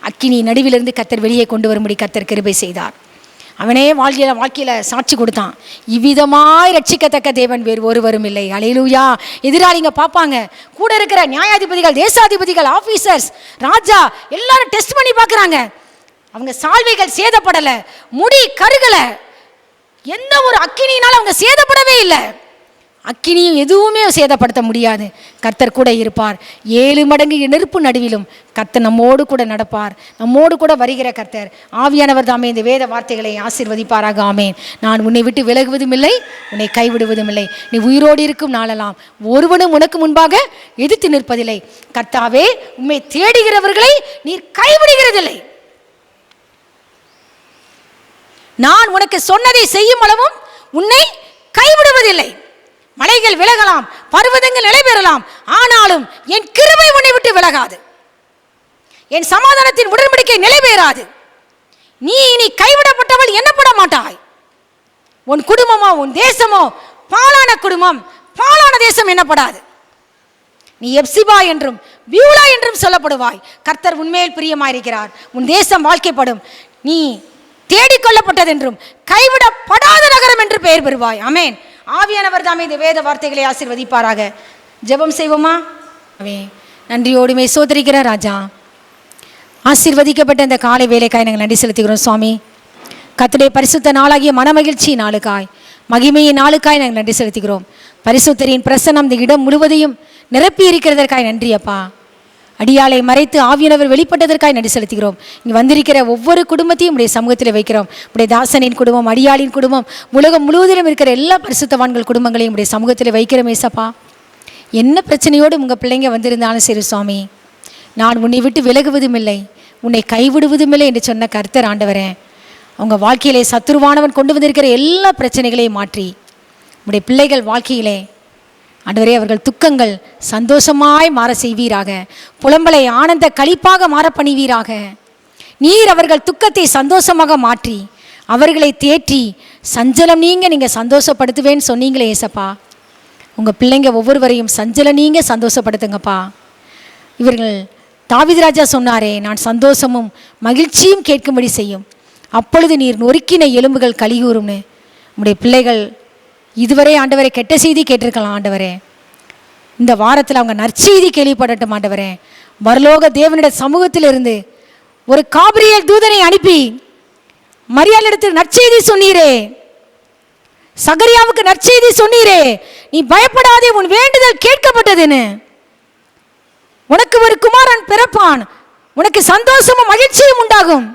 அக்கினி நடுவிலிருந்து கர்த்தர் வெளியே கொண்டு வரும்படி கர்த்தர் கிருபை செய்தார். அவனே வாழ்க்கையில் சாட்சி கொடுத்தான், இவ்விதமாய் ரட்சிக்கத்தக்க தேவன் வேறு ஒருவரும் இல்லை. அல்லேலூயா. எதிராளிங்க பார்ப்பாங்க, கூட இருக்கிற நியாயாதிபதிகள், தேசாதிபதிகள், ஆபீசர்ஸ், ராஜா எல்லாரும் டெஸ்ட் பண்ணி பார்க்குறாங்க. அவங்க சால்வைகள் சேதப்படலை, முடி கருகலை, எந்த ஒரு அக்கினியினாலும் அவங்க சேதப்படவே இல்லை. அக்கினியும் எதுவுமே சேதப்படுத்த முடியாது. கர்த்தர் கூட இருப்பார். 7 மடங்கு நெருப்பு நடுவிலும் கர்த்தர் நம்மோடு கூட நடப்பார். நம்மோடு கூட வருகிற கர்த்தர் ஆவியானவர் தாமே இந்த வேத வார்த்தைகளை ஆசீர்வதிப்பாராக. ஆமேன். நான் உன்னை விட்டு விலகுவதும் இல்லை, உன்னை கைவிடுவதும் இல்லை. நீ உயிரோடு இருக்கும் நாளெல்லாம் ஒருவனும் உனக்கு முன்பாக எதிர்த்து நிற்பதில்லை. கர்த்தாவே, உம்மை தேடுகிறவர்களை நீர் கைவிடுகிறதில்லை. நான் உனக்கு சொன்னதை செய்யும் அளவும் உன்னை கைவிடுவதில்லை. மலைகள் விலகலாம், பர்வதங்கள் நிலை பெறலாம், ஆனாலும் என் கிருபை உன்னை விட்டு விலகாது. என் சமாதானத்தின் உடன்படிக்கை நிலை பெறாது. நீ இனி கைவிடப்பட்டவள் எண்ணப்பட மாட்டாய். உன் குடும்பமோ உன் தேசமோ பாலான குடும்பம், பாலான தேசம் எண்ணப்படாது. நீ எப்சிபா என்றும் பியூலா என்றும் சொல்லப்படுவாய். கர்த்தர் உன்மேல் பிரியமாயிருக்கிறார். உன் தேசம் வாழ்க்கைப்படும். நீ தேடிக்கொள்ளப்பட்டதென்றும் கைவிடப்படாத நகரம் என்று பெயர் பெறுவாய். ஆமேன். ஆவியானவர் தாமே இந்த வேத வார்த்தைகளை ஆசீர்வதிப்பாராக. ஜெபம் செய்வோமா? நன்றியோடுமே சோதரிக்கிற ராஜா, ஆசீர்வதிக்கப்பட்ட இந்த காலை வேலைக்காய் நாங்கள் நன்றி செலுத்துகிறோம் சுவாமி. கர்த்தருடைய பரிசுத்த நாளாகிய மனமகிழ்ச்சி நாளுக்காய், மகிமையின் நாளுக்காய் நாங்கள் நன்றி செலுத்துகிறோம். பரிசுத்தரின் பிரசன்னம் இந்த இடம் முழுவதையும் நிரப்பி இருக்கிறதற்காய் நன்றி அப்பா. அடியாளை மறைத்து ஆவியானவர் வெளிப்பட்டதற்காக நன்றி செலுத்துகிறோம். இங்கே வந்திருக்கிற ஒவ்வொரு குடும்பத்தையும் உடைய சமூகத்தில் வைக்கிறோம். உடைய தாசனின் குடும்பம், அடியாளின் குடும்பம், உலகம் முழுவதிலும் இருக்கிற எல்லா பரிசுத்தவான்கள் குடும்பங்களையும் உடைய சமூகத்தில் வைக்கிறோம் ஏசப்பா. என்ன பிரச்சனையோடு உங்கள் பிள்ளைங்க வந்திருந்தாலும் சரி சுவாமி, நான் உன்னை விட்டு விலகுவதும் இல்லை, உன்னை கைவிடுவதும் இல்லை என்று சொன்ன கர்த்தர் ஆண்டவரே, அவங்க வாழ்க்கையிலே சத்துருவானவன் கொண்டு வந்திருக்கிற எல்லா பிரச்சனைகளையும் மாற்றி உடைய பிள்ளைகள் வாழ்க்கையிலே ஆண்டவரே அவர்கள் துக்கங்கள் சந்தோஷமாய் மாற செய்வீராக. புலம்பலை ஆனந்த களிப்பாக மாற பண்ணுவீராக. நீர் அவர்கள் துக்கத்தை சந்தோஷமாக மாற்றி அவர்களை தேற்றி சஞ்சலம் நீங்கள் சந்தோஷப்படுத்துவேன்னு சொன்னீங்களே ஏசப்பா. உங்கள் பிள்ளைங்க ஒவ்வொருவரையும் சஞ்சலம் நீங்கள் சந்தோஷப்படுத்துங்கப்பா. இவர்கள் தாவீது ராஜா சொன்னாரே, நான் சந்தோஷமும் மகிழ்ச்சியும் கேட்கும்படி செய்யும், அப்பொழுது நீர் நொறுக்கின எலும்புகள் கலிகூறும்னு. உடைய பிள்ளைகள் இதுவரை ஆண்டவரை கெட்ட செய்தி கேட்டிருக்கலாம் ஆண்டவரே, இந்த வாரத்தில் அவங்க நற்செய்தி கேள்விப்படட்டும் ஆண்டவரே. பரலோக தேவனுடைய சமூகத்தில் இருந்து ஒரு காபிரியல் தூதனை அனுப்பி மரியாளிடத்தில் நற்செய்தி சொன்னீரே, சகரியாவுக்கு நற்செய்தி சொன்னீரே, நீ பயப்படாதே, உன் வேண்டுதல் கேட்கப்பட்டதுன்னு. உனக்கு ஒரு குமாரன் பிறப்பான், உனக்கு சந்தோஷமும் மகிழ்ச்சியும் உண்டாகும்,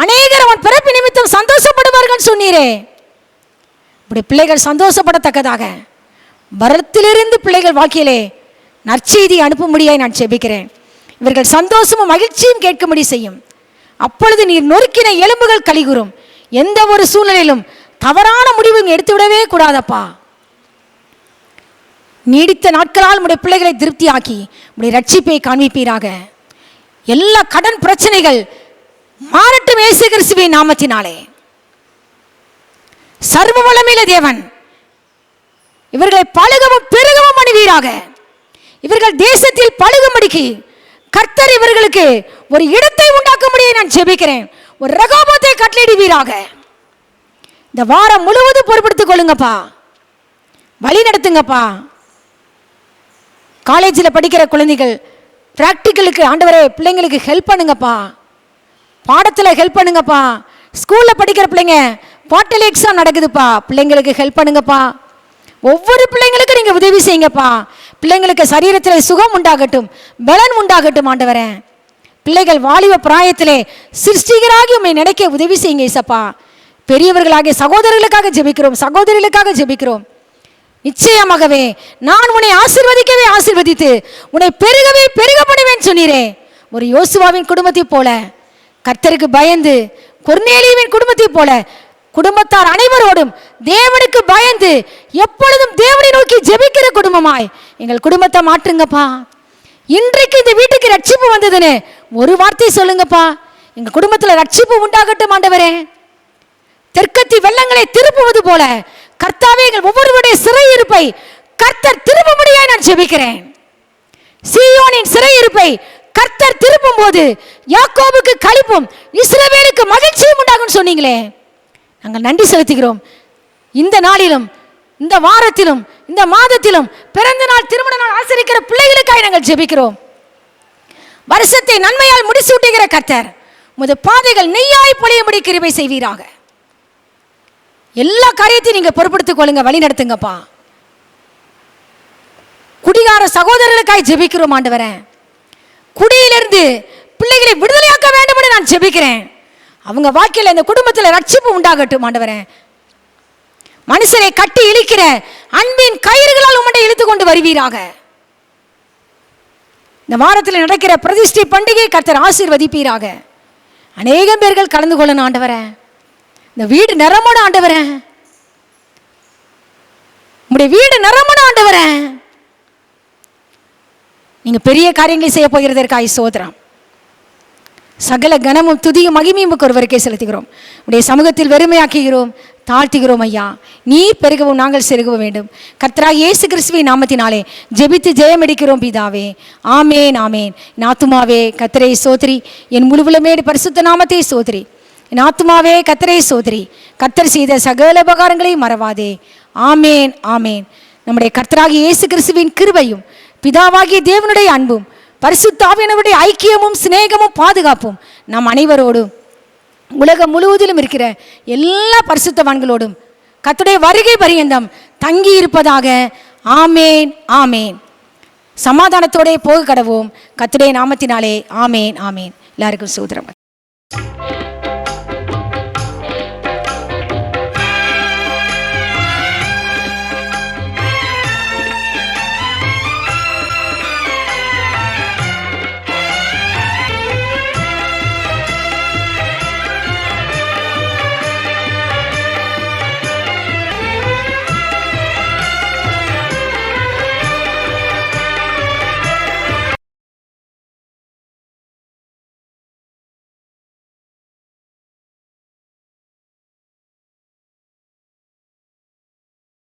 அநேகர் அவன் பிறப்பு நிமித்தம் சந்தோஷப்படுவார்கள் சொன்னீரே. இப்படி பிள்ளைகள் சந்தோஷப்படத்தக்கதாக வரத்திலிருந்து பிள்ளைகள் வாழ்க்கையிலே நற்செய்தி அனுப்பும்படியாய் நான் ஜெபிக்கிறேன். இவர்கள் சந்தோஷமும் மகிழ்ச்சியும் கேட்கும்படி செய்யும். அப்பொழுது நீர் நொறுக்கின எலும்புகள் கலிகூரும். எந்த ஒரு சூழ்நிலையிலும் தவறான முடிவும் எடுத்துவிடவே கூடாதப்பா. நீடித்த நாட்களால் உடைய பிள்ளைகளை திருப்தியாக்கி உடைய ரட்சிப்பை காண்பிப்பீராக. எல்லா கடன் பிரச்சனைகள் மாறட்டும் இயேசு கிறிஸ்துவின் நாமத்தினாலே. சர்வ வல்லமையுள்ள தேவன் இவர்களை பழுகவும் பெருகவும் அணுவீராக. இவர்கள் தேசத்தில் பழுகும்படிக்கு கர்த்தர் இவர்களுக்கு ஒரு இடத்தை உண்டாக்கும்படியே நான் ஜெபிக்கிறேன். ஒரு ரகோபத்தை கட்டளையிடுவீராக. இந்த வாரம் முழுவதும் பொறுப்படுத்திக் கொள்ளுங்கப்பா, வழி நடத்துங்கப்பா. காலேஜில் படிக்கிற குழந்தைகள் பிராக்டிக்கலுக்கு ஆண்டவரே பிள்ளைங்களுக்கு ஹெல்ப் பண்ணுங்கப்பா, பாடத்தில் ஹெல்ப் பண்ணுங்கப்பா. ஸ்கூலில் படிக்கிற பிள்ளைங்க குவார்டர்லி எக்ஸாம் நடக்குதுப்பா, பிள்ளைங்களுக்கு ஹெல்ப் பண்ணுங்கப்பா. ஒவ்வொரு பிள்ளைங்களுக்கு நீங்கள் உதவி செய்யுங்கப்பா. பிள்ளைங்களுக்கு சரீரத்தில் சுகம் உண்டாகட்டும், பலன் உண்டாகட்டும் ஆண்டவரே. பிள்ளைகள் வாலிப பிராயத்திலே சிருஷ்டிகராகி உண்மை நினைக்க உதவி செய்யுங்க இயேசப்பா. பெரியவர்களாகிய சகோதரர்களுக்காக ஜெபிக்கிறோம், சகோதரிகளுக்காக ஜெபிக்கிறோம். நிச்சயமாகவே நான் உன்னை ஆசீர்வதிக்கவே ஆசீர்வதித்து உன்னை பெருகவே பெருக பண்ணுவேன் சொன்னீரே. ஒரு யோசுவாவின் குடும்பத்தை போல கர்த்தருக்கு பயந்து, கொர்நேலியுவின் குடும்பத்தை போல குடும்பத்தார் அனைவரோடும் தேவனுக்கு பயந்து எப்பொழுதும் தேவனை நோக்கி ஜெபிக்கிற குடும்பமாய் எங்கள் குடும்பத்தை மாற்றுங்கப்பா. இன்றைக்கு இந்த வீட்டுக்கு ரட்சிப்பு வந்ததுன்னு ஒரு வார்த்தை சொல்லுங்கப்பா. எங்க குடும்பத்தில் ரட்சிப்பு உண்டாகட்டும் ஆண்டவரே. தெற்கத்தி வெள்ளங்களை திருப்புவது போல கர்த்தாவே எங்கள் ஒவ்வொருவருடைய சிறையிருப்பை கர்த்தர் திருப்பும்படியாய் நான் ஜெபிக்கிறேன். சீயோனின் சிறையிருப்பை கர்த்தர் திருப்பும் போது யாக்கோபுக்கு களிப்பும் இஸ்ரவேலுக்கு மகிழ்ச்சியும் உண்டாகும் சொன்னீங்களே. நாங்கள் நன்றி செலுத்துகிறோம். இந்த நாளிலும், இந்த வாரத்திலும், இந்த மாதத்திலும் பிறந்த நாள், திருமண நாள் ஆசரிக்கிற பிள்ளைகளுக்காக நாங்கள் ஜெபிக்கிறோம். வருஷத்தை நன்மையால் முடிசூட்டுகிற கர்த்தர் உமது பாதைகள் நெய்யாய் பொழியும்படி கிருபை செய்வீராக. எல்லா காரியத்தையும் நீங்க பொறுப்படுத்திக் கொள்ளுங்க, வழி நடத்துங்கப்பா. குடிகார சகோதரர்களுக்காய் ஜெபிக்கிறோம் ஆண்டவரே. குடியிலிருந்து பிள்ளைகளை விடுதலையாக்க வேண்டும் என்று நான் ஜெபிக்கிறேன். அவங்க வாழ்க்கையில் இந்த குடும்பத்தில் ரட்சிப்பு உண்டாகட்டும் ஆண்டவரே. மனுஷரை கட்டி இழுக்கிற அன்பின் கயிறுகளால் உம்மை இழுத்து கொண்டு வருவீராக. இந்த வாரத்தில் நடக்கிற பிரதிஷ்டை பண்டிகை கர்த்தர் ஆசீர்வதிப்பீராக. அநேகம் பேர்கள் கலந்து கொள்ளணும் ஆண்டவரே. இந்த வீடு நிரம்பணும் ஆண்டவரே. உங்களுடைய வீடு நிரம்பணும் ஆண்டவரே. நீங்க பெரிய காரியங்களை செய்ய போகிறதற்காக சோதரம். சகல கனமும் துதியும் மகிமையும் ஒருவருக்கே செலுத்துகிறோம். உடைய சமூகத்தில் வெறுமையாக்குகிறோம், தாழ்த்துகிறோம் ஐயா. நீ பெருகவும் நாங்கள் செருக வேண்டும். கர்த்தராகிய இயேசு கிறிஸ்துவின் நாமத்தினாலே ஜெபித்து ஜெயமெடுக்கிறோம் பிதாவே. ஆமேன் ஆமேன். என் ஆத்துமாவே கர்த்தரை சோதரி, என் முழுவலுமே பரிசுத்த நாமத்தை சோதரி. என் ஆத்துமாவே கர்த்தரை சோதரி, கர்த்தர் செய்த சகல உபகாரங்களையும் மறவாதே. ஆமேன் ஆமேன். நம்முடைய கர்த்தராகிய இயேசு கிறிஸ்துவின் கிருபையும் பிதாவாகிய தேவனுடைய அன்பும் பரிசுத்த ஆவியானவருடைய ஐக்கியமும் சிநேகமும் பாதுகாப்பும் நம் அனைவரோடும் உலகம் முழுவதிலும் இருக்கிற எல்லா பரிசுத்தவான்களோடும் கர்த்தருடைய வருகை பரியந்தம் தங்கி இருப்பதாக. ஆமேன் ஆமேன். சமாதானத்தோட போக கடவோம் கர்த்தருடைய நாமத்தினாலே. ஆமேன் ஆமேன். எல்லாருக்கும் சோதரம்.